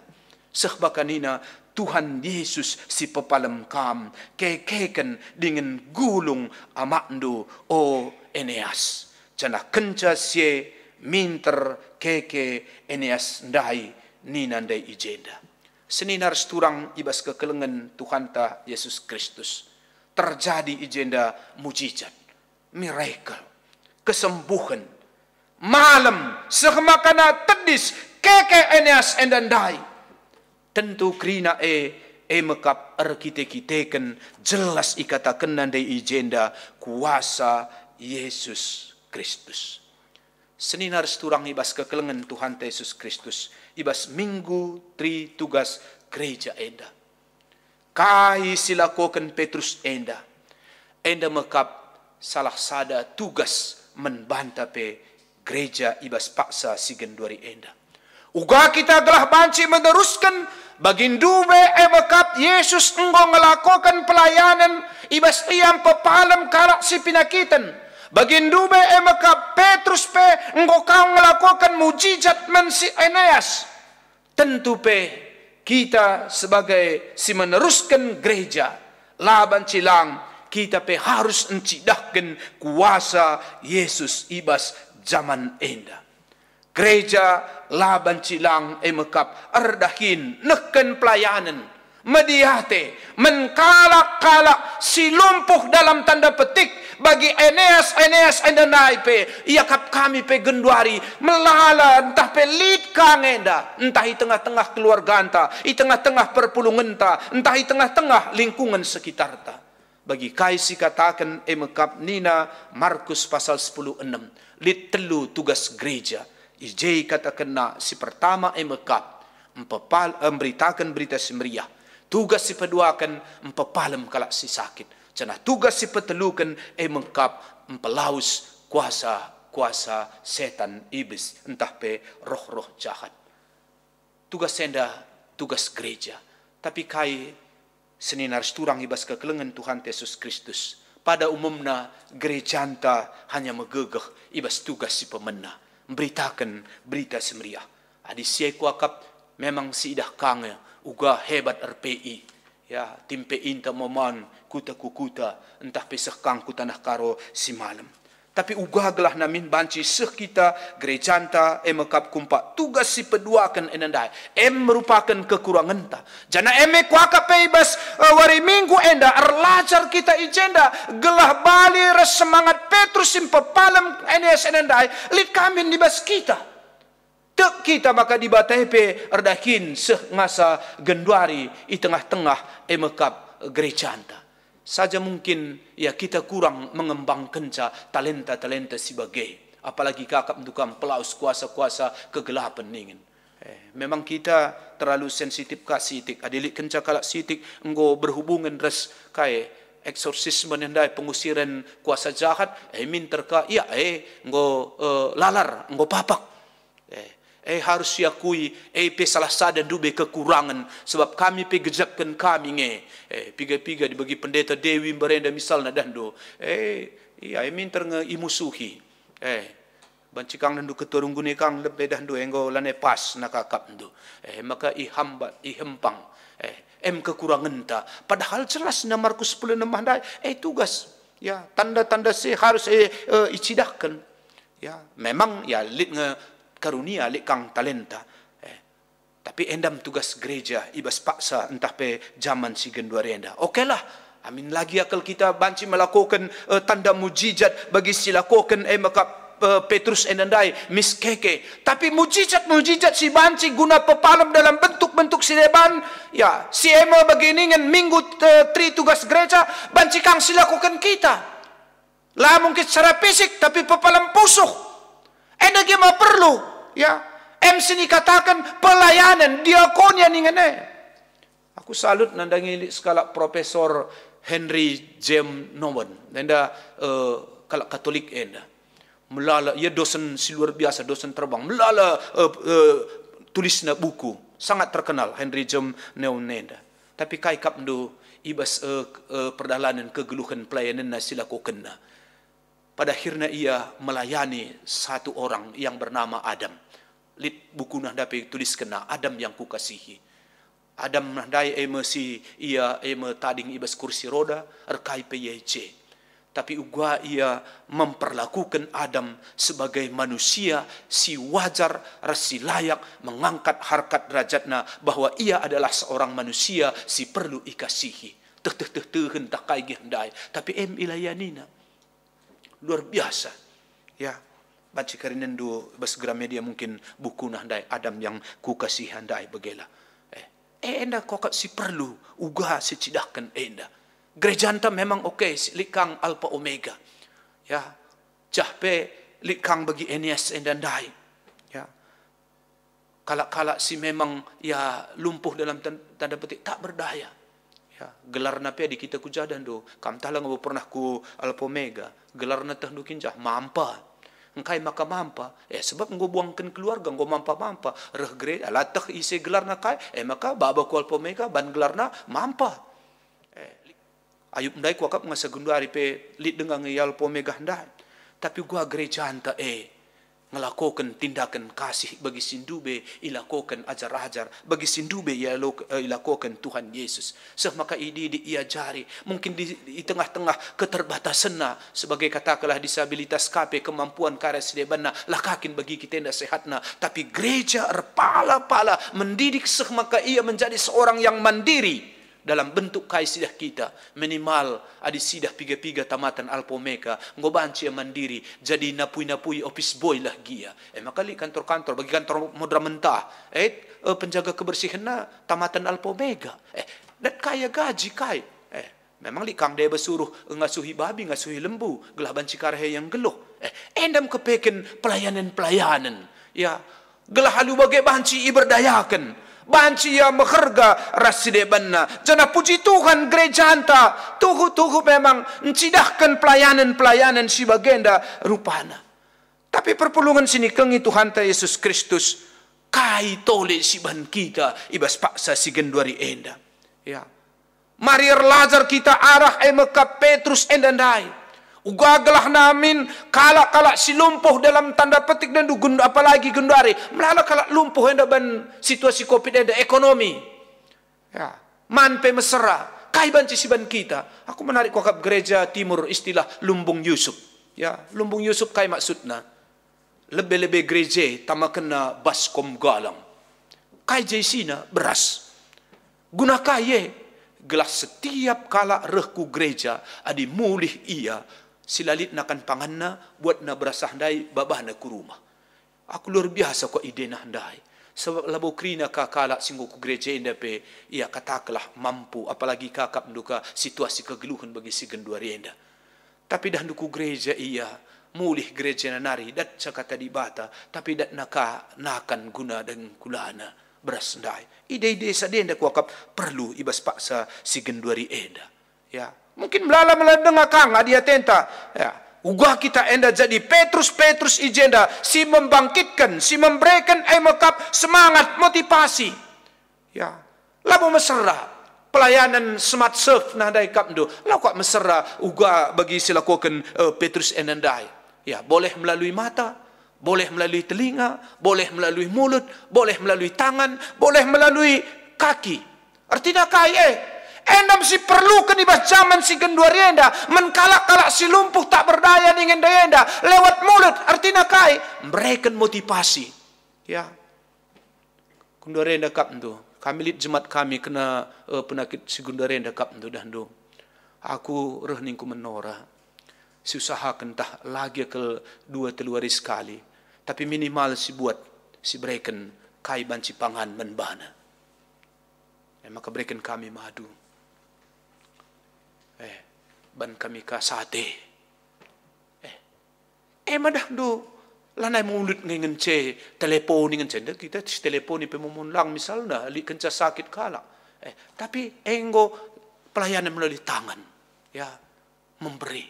sehbakanina Tuhan Yesus si pepalam kam kekeken dengan gulung amakndo o Eneas. Cana kenca sie minter keke Eneas ndai nina ndai ijenda. Seninar seturang ibas kekelengan Tuhan ta Yesus Kristus. Terjadi ijenda mujizat, miracle, kesembuhan. Malam sekemakana tedis keke Eneas endandai. Tentu krina mekap arkite-kiteken jelas ikatakan nandai ijenda kuasa Yesus Kristus. Seninar seturang ibas kekelengan Tuhan Yesus Kristus. Ibas minggu tri tugas gereja enda. Kai silakokan Petrus enda. Enda mekap salah sada tugas membanta pe gereja ibas paksa sigen duari enda. Uga kita gelah banci meneruskan bagindube mekap Yesus enggo ngelakokan pelayanan ibas iyam pepalam kalak si pinakitan. Bagindube maka Petrus pe engkau kau melakukan mujizat men si Eneas. Tentu pe kita sebagai si meneruskan gereja laban cilang kita pe harus encidahkan kuasa Yesus ibas zaman enda. Gereja laban cilang mekap erdahin neken pelayanan mediate menkalak-kalak si lumpuh dalam tanda petik bagi Eneas endanai pe iakap kami pe genduari melala entah pe lid kang enda entah di tengah-tengah keluarga anta di tengah-tengah perpulungan ta entah di tengah-tengah lingkungan sekitar ta bagi kaisi katakan mekap nina Markus pasal 10:6 lid telu tugas gereja ijei katakan na si pertama mekap memberitakan berita semeriah. Tugas si peduakan empepalem kalak si sakit. Cana tugas si petelukan mengkap empelaus kuasa setan iblis entah pe roh-roh jahat. Tugas senda tugas gereja. Tapi kai seninar seturang ibas kekelengan Tuhan Yesus Kristus. Pada umumnya gereja anta hanya megegeh ibas tugas si pemena. Memberitakan berita semeriah. Adi siai kuakap memang si idah kange. Uga hebat RPI ya timpe inta moman kuta kukuta entah pesah kang kutanah karo si malam tapi uga gelah namin banci seh kita gerejanta mekap kumpa tugas si peduakan enandai merupakan kekurangan ta jana kuaka peibas wari minggu enda erlajar kita ijenda gelah bali res semangat Petrus simpe palam Eneas enandai lit kami dibas kita tek kita maka dibatai pe erdakin seh ngasa genduari i tengah-tengah mekap gereja anta. Saja mungkin ya kita kurang mengembangkan talenta-talenta sebagai apalagi kakap dukam pelaus kuasa-kuasa kegelapan ningin. Memang kita terlalu sensitif kasitik adilik kenca kalak sitik enggo berhubungan res kai eksorsisme nendai pengusiran kuasa jahat minter ka iya enggo lalar enggo papak harus diakui pe salah sada dube kekurangan sebab kami pe gejapkan kami piga-piga dibagi pendeta Dewi berenda misalnya dando iya minter nge imusuhi bancikang nandu keturung gune kang lebih dando enggo lane pas nakakap ndu maka ihambat ihempang kekurangan ta padahal jelas na Markus 10:6 handai tugas ya tanda-tanda se harus icidahkan ya memang ya lit nge karunia lekang talenta tapi endam tugas gereja ibas paksa entah pe zaman si genduari enda okeylah Amin lagi akal kita banci melakukan tanda mujizat bagi silakukan maka Petrus endandai miskeke. Tapi mujizat si banci guna pepalam dalam bentuk-bentuk sileban. Ya, si ema beginingan minggu tri tugas gereja banci kang silakukan kita. Lah mungkin secara fisik tapi pepalam pusuh. Enda gima perlu. Ya, sini katakan pelayanan diakonia ningene. Aku salut nandangi skala Profesor Henry James Nouwen. Enda kalau Katolik enda. Melala, ia dosen si luar biasa, dosen terbang. Melala tulisnya buku. Sangat terkenal, Henry James Nouwen. Tapi kai kapndo ibas perdalanan kegeluhan pelayanan silakukan. Pada akhirnya ia melayani satu orang yang bernama Adam. Lit buku nah dapat tulis kena Adam yang kukasihi. Adam nah dai si ia tading ibas kursi roda erkai PYC. Tapi ugua ia memperlakukan Adam sebagai manusia si wajar, si layak mengangkat harkat derajatna bahwa ia adalah seorang manusia si perlu ikasihi. Hendak kai gendai. Tapi ilayanina luar biasa. Ya, baca karinendu bas Gramedia mungkin buku nahdai Adam yang kukasih handai begela. Enda kokak si perlu ugah secidahkan enda. Gereja anta memang okey, likang alfa omega. Ya, jahpe likang bagi Enias endandai. Ya, kalak-kalak si memang ya lumpuh dalam tanda petik tak berdaya. Ya, gelar nape di kita kujadan do. Kam tala ngabo pernah ku alfa omega. Gelar na tahdu kinjah mampa. Engkai maka mampa. Sebab nggo buangkan keluarga nggo mampa-mampa. Reh gereja latah isi gelar na kai. Maka baba ku alfa omega ban gelar na mampa. Ayub ndai ku akap ngasa gundari pe lit dengan ngeyal pomegah ndai. Tapi gua gereja anta ngelakukan tindakan kasih bagi sindube, ilakukan ajar-ajar bagi sindube ilakukan Tuhan Yesus. Maka ini diajari mungkin di tengah-tengah keterbatasanna sebagai katakanlah disabilitas KP kemampuan karya sedebanna lakakin bagi kita yang sehatna. Tapi gereja erpala-pala mendidik maka ia menjadi seorang yang mandiri. Dalam bentuk kai sidah kita minimal adi sidah piga-piga tamatan alpomeka ngobanci mandiri jadi napui-napui office boy lah gia maka li kantor-kantor bagi kantor modra mentah penjaga kebersihan na tamatan alpomega dat kaya gaji kai memang li kang dia bersuruh ngasuhi babi ngasuhi lembu gelah banci karhe yang geluh endam kepeken pelayanan ya gelah halu bagai banci iberdayakan banci ya mekerga raside banna jana puji Tuhan gereja anta tuhu memang mencidahkan pelayanan si bagenda rupana. Tapi perpulungan sini kengi Tuhan ta Yesus Kristus kai tole si ban kita ibas paksa si genduari enda ya mari lajar kita arah meka Petrus endandai ugagalah namin kalak-kalak si lumpuh dalam tanda petik dan apalagi gendari melala kalak lumpuh enda ban situasi covid enda ekonomi ya manpe mesera kai banci si ban kita. Aku menarik kokap gereja timur istilah lumbung Yusuf ya lumbung Yusuf kai maksudna lebih-lebih gereja tama kena baskom galang kai jaisina beras guna kaye gelas setiap kalak rehku gereja adi mulih ia silalit nakan panganna buat na berasah handai babah na ku rumah. Aku luar biasa kok ide na handai. Sebab labo krina kakala singgo ku gereja inda pe ia kataklah mampu apalagi kakap nduka situasi kegeluhan bagi si genduari enda. Tapi dah nduku gereja ia mulih gereja na nari dat sakata di bata tapi dat nakan guna dan kulana beras ndai. Ide-ide sadenda ku akap perlu ibas paksa si genduari enda. Ya, mungkin melala dengar kang adia tenta ya ugah kita enda jadi Petrus ijenda si membangkitkan si memberikan mekap semangat motivasi ya labo mesra pelayanan smart surf nah dai kapndo la kok mesra ugah bagi silakukan Petrus endandai ya boleh melalui mata boleh melalui telinga boleh melalui mulut boleh melalui tangan boleh melalui kaki artinya kai endam si perlukan ibas zaman si genduari enda menkalak-kalak si lumpuh tak berdaya dengan daya enda lewat mulut artinya kai memberikan motivasi ya genduari enda kap tu kami lit jemaat kami kena penakit si genduari enda kap tu dah tu aku rehning ku menora. Si usahakan tah lagi ke 2-3 hari sekali. Tapi minimal si buat, si berikan kai banci pangan menbana. Maka berikan kami madu. Ban kami ka sate. Madah do lanai mulut ngengen ce telepon ngengen ce kita telepon ni pemumunlang misalnya li kenca sakit kala. Tapi enggo pelayanan melalui tangan, ya memberi.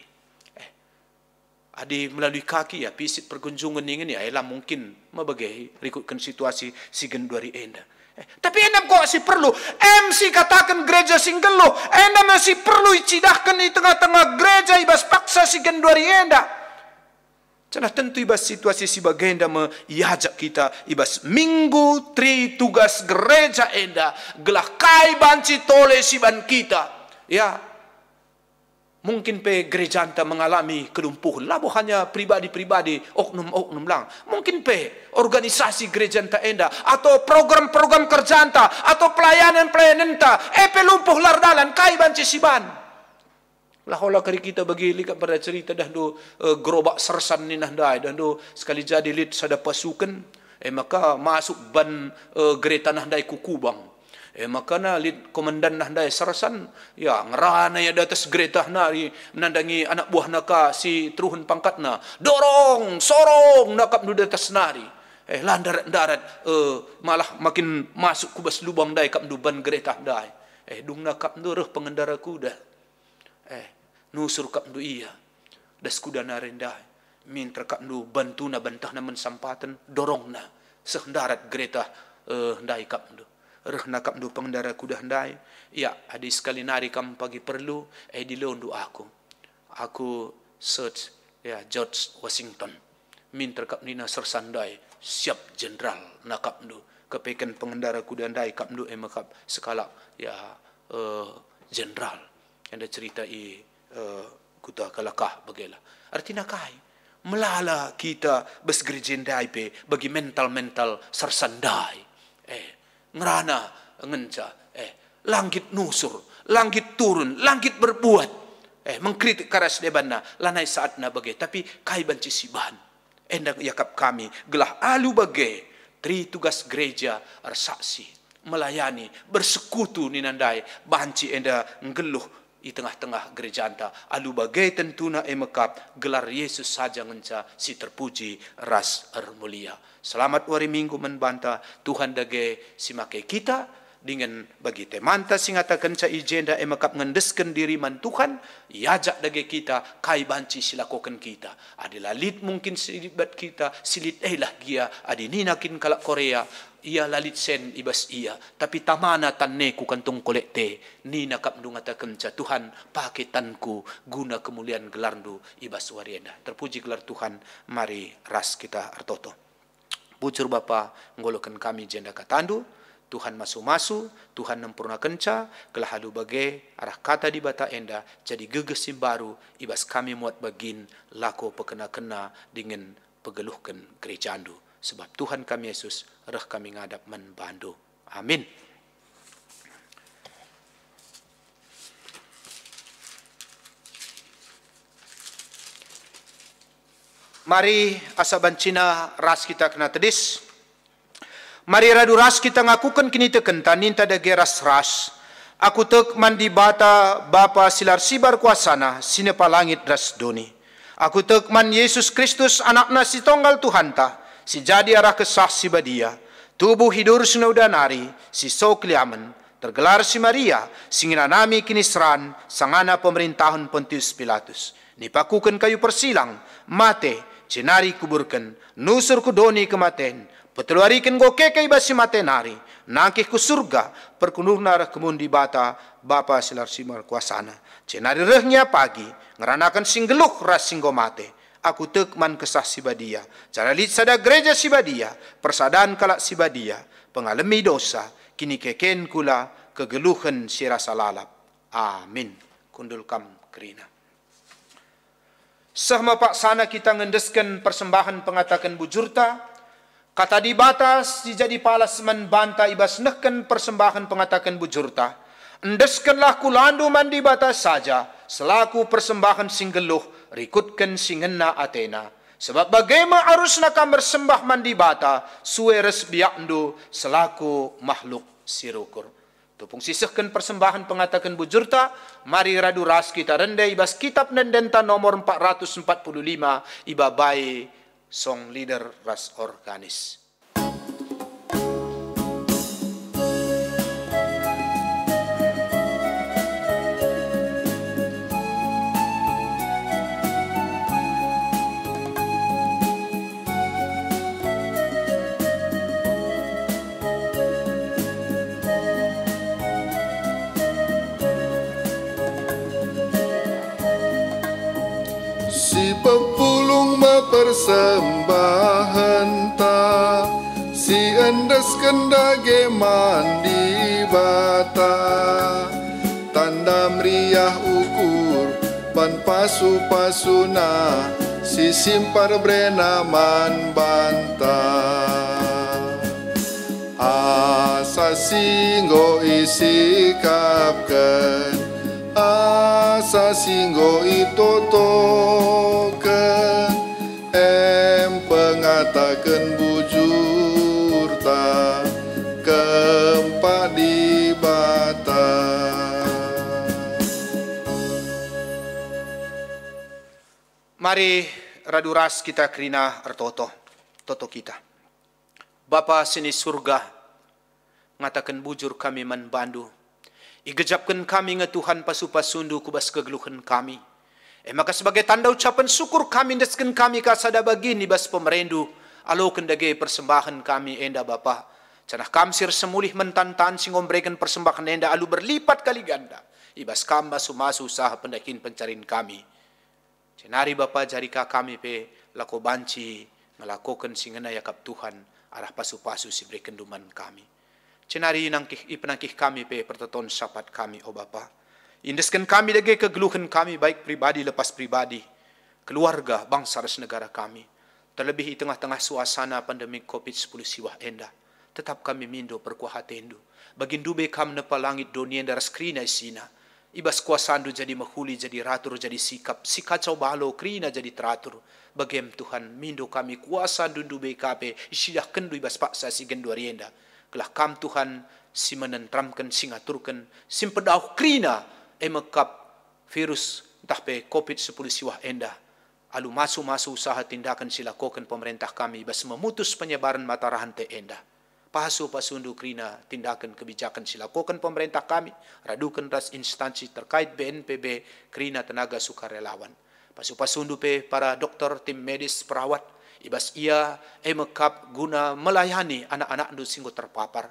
Adi melalui kaki ya pisit perkunjungan ingin ya elah mungkin mabagai rikutkan situasi si genduari enda. Tapi enda kok si perlu MC katakan gereja singgelo enda masih perlu icidahkan di tengah-tengah gereja ibas paksa si genduari enda. Cenah tentu ibas situasi si bagenda meyajak kita ibas minggu tri tugas gereja enda gelah kai banci tole si ban kita. Ya, mungkin pe gereja anda mengalami kelumpuhan. Labo hanya pribadi-pribadi, oknum-oknum lang. Mungkin pe organisasi gereja anda atau program-program kerja anda atau pelayanan-pelayanan anda pe lumpuh lardalan kai banci si ban. Lah kari kita bagi likat pada cerita dah do gerobak sersan ni nahdai dah do sekali jadi lit sada pasukan maka masuk ban gereta nahdai kukubang maka na lit komandan nahdai sersan ya ngerana ya di atas gereta nari menandangi anak buah naka si truhun pangkatna dorong sorong nakap di atas nari landarat malah makin masuk kubas lubang dai kap du ban gereta dai dung nakap du reh pengendara kuda nusur kap du iya das kuda narendai minta kap du bantu na bantah na mensampatan dorong na sehendarat gereta ndai kap du reh na kap du pengendara kuda ndai ya adi sekali nari kam pagi perlu dilondu aku search ya George Washington minta kap nina sersandai siap jenderal na kap du kepekan pengendara kuda ndai kap du makap sekala ya jenderal yang ada cerita kuta kalakah bagela. Artinya kai melala kita besgerjendai pe bagi mental sersandai. Ngerana ngenca langit nusur, langit turun, langit berbuat. Mengkritik karas debana lanai saatna bagi tapi kai banci siban. Endang yakap kami gelah alu bagi tri tugas gereja arsaksi melayani bersekutu ninandai banci enda ngeluh di tengah-tengah gereja anda alu bagai tentuna mekap gelar Yesus saja ngenca si terpuji ras mulia. Selamat wari minggu menbanta Tuhan dage si make kita dengan bagi temanta singata kenca ijenda mekap ngendesken diri man Tuhan yajak dage kita kai banci silakoken kita adi lalit mungkin silibat kita silit lah gia adi ninakin kalak Korea ia lalit sen ibas ia tapi tamana tanne ku kantung kolekte ni nakap du ngatakan Tuhan paketanku guna kemuliaan gelarndu ibas warienda. Terpuji gelar Tuhan, mari ras kita artoto. Bujur Bapa ngolokan kami jenda katandu Tuhan masu-masu Tuhan nempurna kenca gelah halu bagai arah kata di bata enda jadi gegesim baru ibas kami muat bagin lako pekena-kena dengan pegeluhkan gereja andu. Sebab Tuhan kami Yesus, reh kami ngadap menbandu. Amin. Mari asaban Cina ras kita kena tedis. Mari radu ras kita ngakukan kini teken taninta dage ras. Aku tek mandi bata Bapa silar sibar kuasana sinepa langit ras doni. Aku tek man Yesus Kristus anakna si tonggal Tuhan ta. Si jadi arah kesah si badia, tubuh hidur sinaudanari, si sokliamen, tergelar si Maria, singina nami kinisran, sangana pemerintahan Pontius Pilatus. Nipakukan kayu persilang, mate, cenari kuburkan, nusur kudoni kematen, peteluarikan gokeke basi matenari, nangkih ku surga, perkunur narah kemundi bata, Bapa silar simar kuasana. Cenari rehnya pagi, ngeranakan singgeluh ras singgo mate. Aku tekman kesah sibadia. Cara lit sada gereja sibadia. Persadaan kalak sibadia. Pengalami dosa. Kini keken kula kegeluhan si rasa lalap. Amin. Kundul kam kerina. Sahma paksana kita ngendeskan persembahan pengatakan bujurta. Kata di batas dijadi palas menbanta ibas nehkan persembahan pengatakan bujurta. Endeskanlah kulandu mandi batas saja. selaku persembahan singgeluh rikutkan singena atena. Sebab bagaimana arusna kam bersembah mandi bata sueres biakndo selaku makhluk sirukur. Tupung sisihkan persembahan pengatakan bujurta, mari radu ras kita rendai ibas kitab nendenta nomor 445 ibabai song leader ras organis. Pepulung persembahan ta, si endes kendage mandi bata, tanda meriah ukur pan pasu pasuna, si simpar brenaman banta. Asa singgo isikapkan, asa singgo itotoken, pengatakan bujur ta keempat di bata. Mari raduras kita kerina ertoto toto kita. Bapa sini surga, ngatakan bujur kami manbandu. Igejapkan kami nge Tuhan pasu-pasundu kubas kegeluhan kami. Maka sebagai tanda ucapan syukur kami desken kami kasada bagini bas pemerendu. Alo kendage persembahan kami enda Bapa. Canah kamsir semulih mentantan singombrekan persembahan enda alu berlipat kali ganda. Ibas kam basu-masu usaha pendakin pencarin kami. Cenari Bapa jarika kami pe lako banci ngelakokan singena yakap Tuhan arah pasu-pasu si berikan duman kami. Cenari ipenangkih kami pe perteton sapat kami o Bapa. Indeskan kami dage kegeluhan kami baik pribadi lepas pribadi, keluarga, bangsa dan negara kami. Terlebih di tengah-tengah suasana pandemi COVID-10 siwah enda. Tetap kami mindo perkuah hatendu. Bagindu be kam nepa langit dunia enda raskrina isina. Ibas kuasandu jadi mahuli, jadi ratur, jadi sikap. Si kacau balo krina jadi teratur. Bagem Tuhan mindo kami kuasandu be kape isidah kendu ibas paksa si genduari enda. Kelah kam Tuhan si menentramkan, si ngaturkan, si pedauh krina emekap virus entah pe COVID-10 siwah enda. Alu masu-masu usaha tindakan silakokan pemerintah kami bas memutus penyebaran mata rantai enda. Pasu-pasundu krina tindakan kebijakan silakokan pemerintah kami. Radukan ras instansi terkait BNPB krina tenaga sukarelawan. Pasu-pasundu pe para dokter, tim medis, perawat. Ibas ia emekap guna melayani anak-anak ndu singgo terpapar.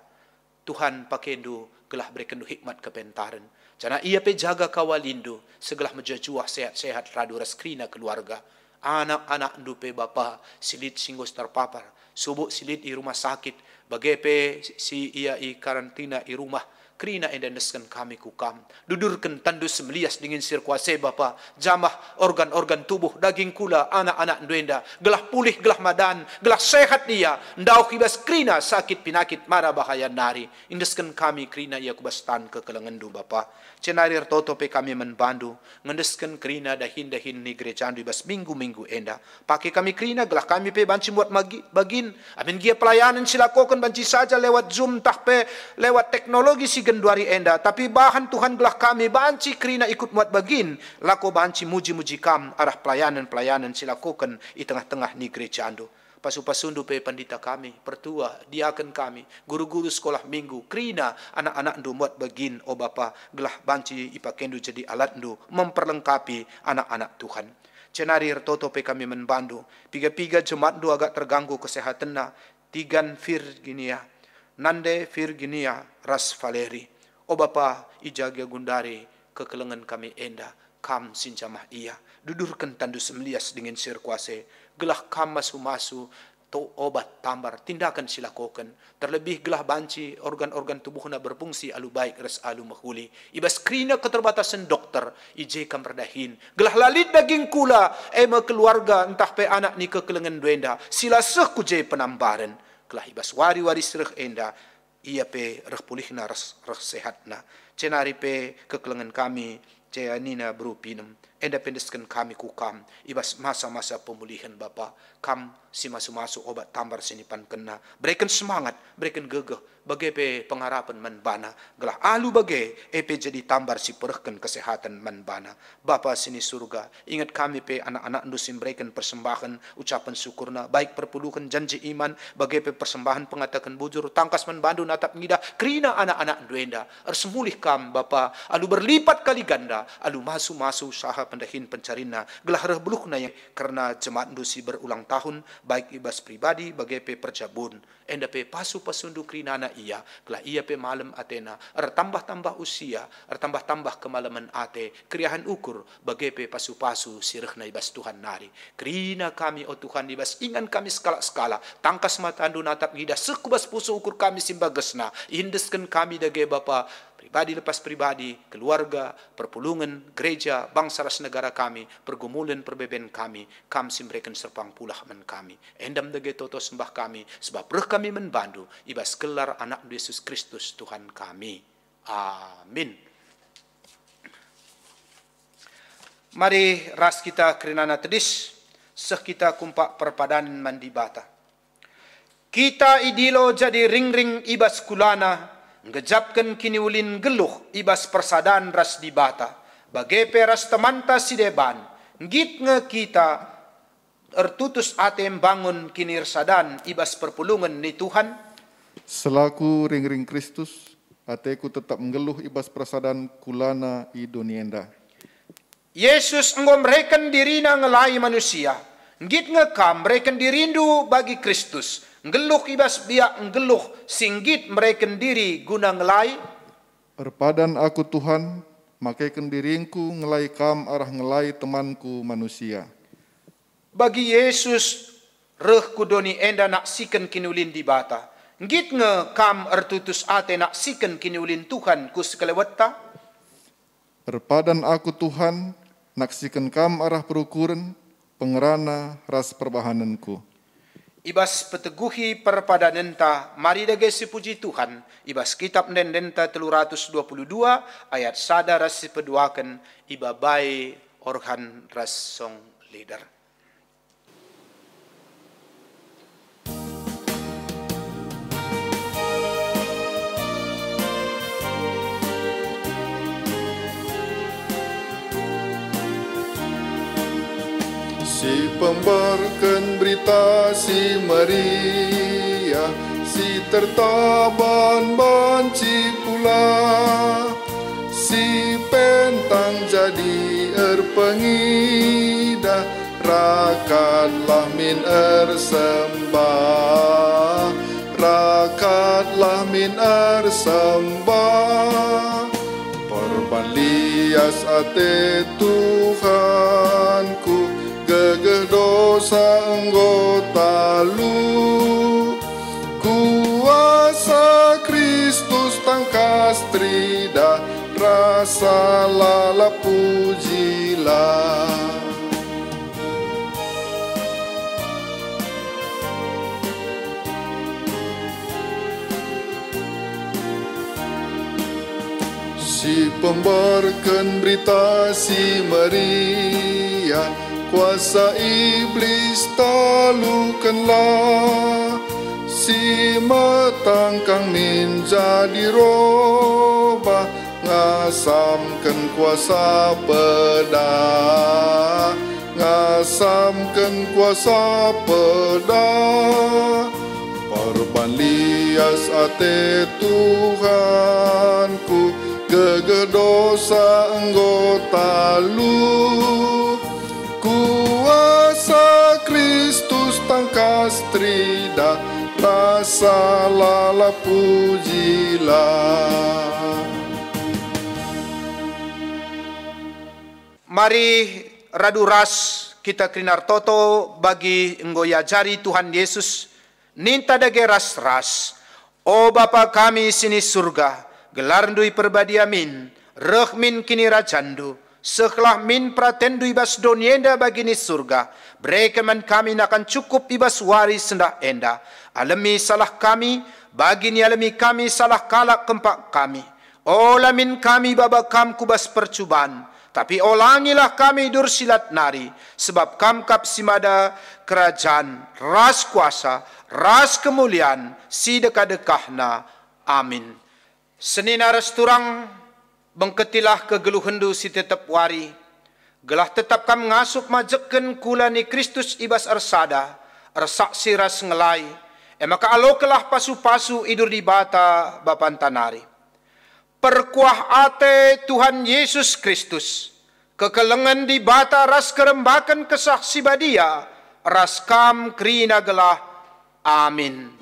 Tuhan pakendu gelah berikendu hikmat kepentaran. Jana ia pe jaga kawalindu segelah menjajuah sehat-sehat radu raskrina keluarga. Anak-anak ndu pe bapa silit singgos terpapar. Subuk silit di rumah sakit. Bagepe si ia i karantina i rumah. Krina endandeskan kami kukam. Dudurkan tandus melias dingin sirkuase bapa. Jamah organ-organ tubuh daging kula anak-anak duenda. Gelah pulih, gelah madan, gelah sehat dia. Ndau kibas krina sakit pinakit mara bahaya nari. Indeskan kami krina ia kubastan ke kelengendu bapa. Cenarir toto pe kami menbandu. Ngendeskan krina dahin-dahin ni gerejandu ibas minggu-minggu enda. Pakai kami krina gelah kami pe banci buat bagin. Amin gia pelayanan silakokan banci saja lewat Zoom tah pe lewat teknologi si genduari enda. Tapi bahan Tuhan gelah kami banci krina ikut muat bagin. Lako banci muji-muji kam arah pelayanan-pelayanan silakokan di tengah-tengah ni gerejandu. Pasu-pasundu pe pandita kami, pertua, diaken kami, guru-guru sekolah minggu, krina anak-anak ndu muat bagin o Bapa, gelah banci ipakendu jadi alat ndu memperlengkapi anak-anak Tuhan. Cenarir toto pe kami menbandu, piga-piga jemaat ndu agak terganggu kesehatanna, tigan Virginia, Nande Virginia Ras Valeri. O Bapa, ijaga gundari kekelengan kami enda, kam sinjamah ia, dudurkan tandus melias dengan sirkuase, gelah kam masu-masu, to obat tambar, tindakan silakokan. Terlebih gelah banci, organ-organ tubuhna berfungsi alu baik, res alu mahuli. Ibas krina keterbatasan dokter, ije kam redahin. Gelah lalit daging kula, ema keluarga, entah pe anak ni kekelengan duenda, sila seh kuje penambaran. Gelah ibas wari-wari sereh enda, ia pe reh pulihna reh sehatna. Cenari pe kekelengan kami, jaya nina berupinem. Enda pendeskan kami kukam, ibas masa-masa pemulihan Bapa. Kam si masu-masu obat tambar sinipan kena. Berikan semangat, berikan gegah, bagai pe pengharapan manbana. Gelah alu bagai, epe jadi tambar si perahkan kesehatan manbana. Bapa sini surga, ingat kami pe anak-anak ndusim berikan persembahan, ucapan syukurna, baik perpuluhan janji iman, bagai pe persembahan pengatakan bujur, tangkas manbandu natap ngidah, kerina anak-anak duenda. Ersemulih kam Bapa, alu berlipat kali ganda, alu masu-masu saha pendahin pencarina, gelah reh belukna yang karena jemaat ndusi berulang tahun, baik ibas pribadi, bagai pe perjabun, enda pe pasu-pasundu kerinana iya, gelah iya pe malam atena, tambah-tambah usia, tambah-tambah kemalaman ate, kriahan ukur, bagai pe pasu-pasu sirehna ibas Tuhan nari. Kerina kami o Tuhan ibas ingan kami skala-skala, tangkas matandu natap ngidah, sekubas pusu ukur kami simbagesna, indeskan kami dage Bapa, pribadi lepas pribadi, keluarga, perpulungan, gereja, bangsa ras negara kami, pergumulan perbeben kami, kam simbrekan serpang pulah men kami. Endam dage toto sembah kami, sebab reh kami menbandu, ibas kelar anak Yesus Kristus Tuhan kami. Amin. Mari ras kita kerinana tedis, seh kita kumpak perpadanan mandi bata. Kita idilo jadi ring-ring ibas kulana, ngejapkan kini ulin geluh ibas persadaan ras di bata. Bagai peras temanta si deban, ngit nge kita ertutus atem bangun kini rsadan ibas perpulungan ni Tuhan. Selaku ring-ring Kristus, ateku tetap menggeluh ibas persadaan kulana i dunienda. Yesus ngomreken dirina ngelai manusia, ngit ngekam mereken dirindu bagi Kristus, ngeluh ibas biak ngeluh singgit mereken diri guna ngelai. Perpadan aku Tuhan, makaikan diringku ngelai kam arah ngelai temanku manusia. Bagi Yesus reh kudoni enda naksikan kinulin di bata, ngit nge kam ertutus ate naksikan kinulin Tuhan ku sekelewetta. Perpadan aku Tuhan, naksikan kam arah perukuran, pengerana ras perbahananku. Ibas peteguhi perpadanenta, mari dage si puji Tuhan. Ibas kitab Nendenta 322 ayat sada ras si peduakan, iba bae orhan ras song leader. Si pembarkan berita si Maria, si tertaban banci pula, si pentang jadi erpengida, rakatlah min ersembah, rakatlah min ersembah. Perbalias ate Tuhanku, gegeh dosa anggota lu, kuasa Kristus tangkas trida, rasa lala pujilah. Si pembarkan berita si Maria, kuasa iblis talukanlah, si matangkang min jadi robah, ngasamkan kuasa peda, ngasamkan kuasa peda. Perban lias ate Tuhanku, gegeh dosa anggota lu, kuasa Kristus tangkas trida, rasa lala pujilah. Mari radu ras kita krinar toto bagi nggoyajari Tuhan Yesus, ninta dage ras-ras. O Bapa kami sini surga, gelarndui perbadi amin, rehmin kini rajandu, seklah min pratendu ibas donienda bagini surga, berekeman kami akan cukup ibas waris sendah enda, alami salah kami, bagini alami kami salah kalak kempak kami, olamin kami babakam kubas percubaan, Tapi olangilah kami dursilat nari, sebab kamkap simada kerajaan, ras kuasa, ras kemuliaan, si dekah-dekahna. Amin. Senina resturang, bengketilah kegeluh hendu si tetap wari, gelah tetap kam ngasup majeken kulani Kristus ibas ersada, ersaksi ras ngelai, maka alokelah pasu-pasu idur di bata bapan tanari. Perkuah ate Tuhan Yesus Kristus, kekelengan di bata ras kerembakan kesaksi badia, ras kam krina gelah. Amin.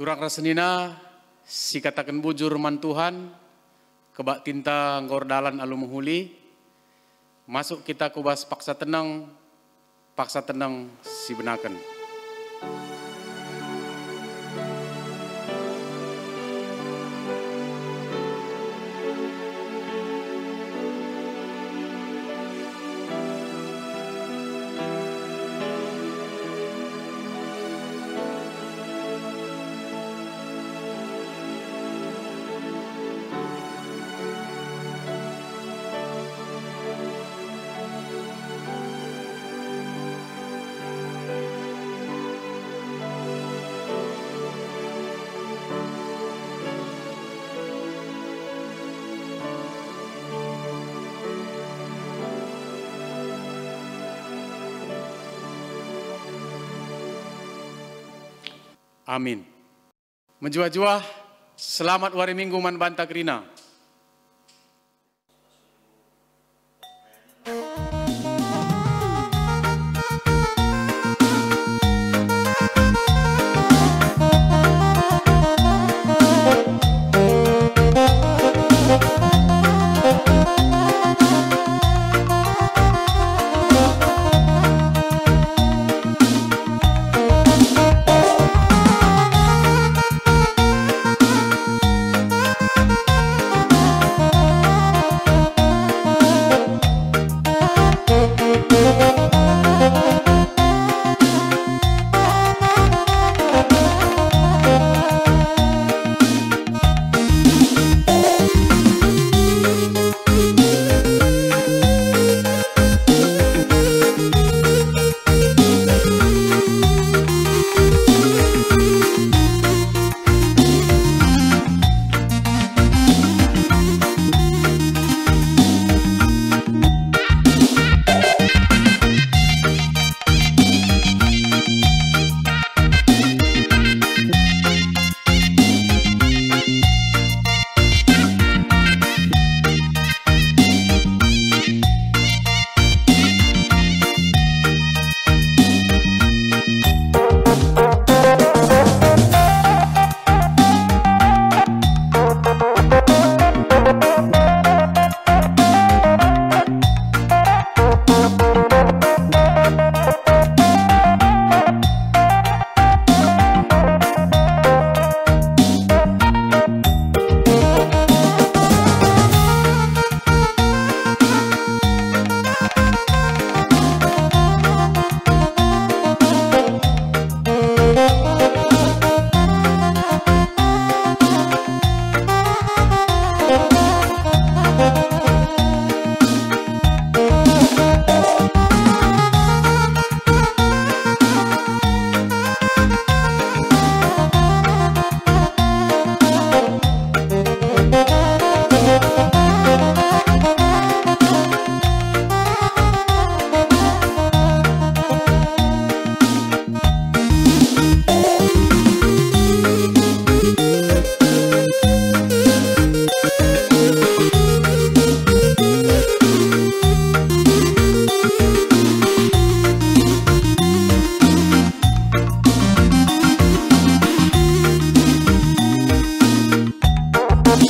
Turak rasenina, si katakan bujur man Tuhan, kebak tinta ngordalan alu menghuli, masuk kita kubas paksa tenang si benakan. Amin. Menjua-jua, selamat wari minggu man banta krina.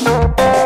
Thank you.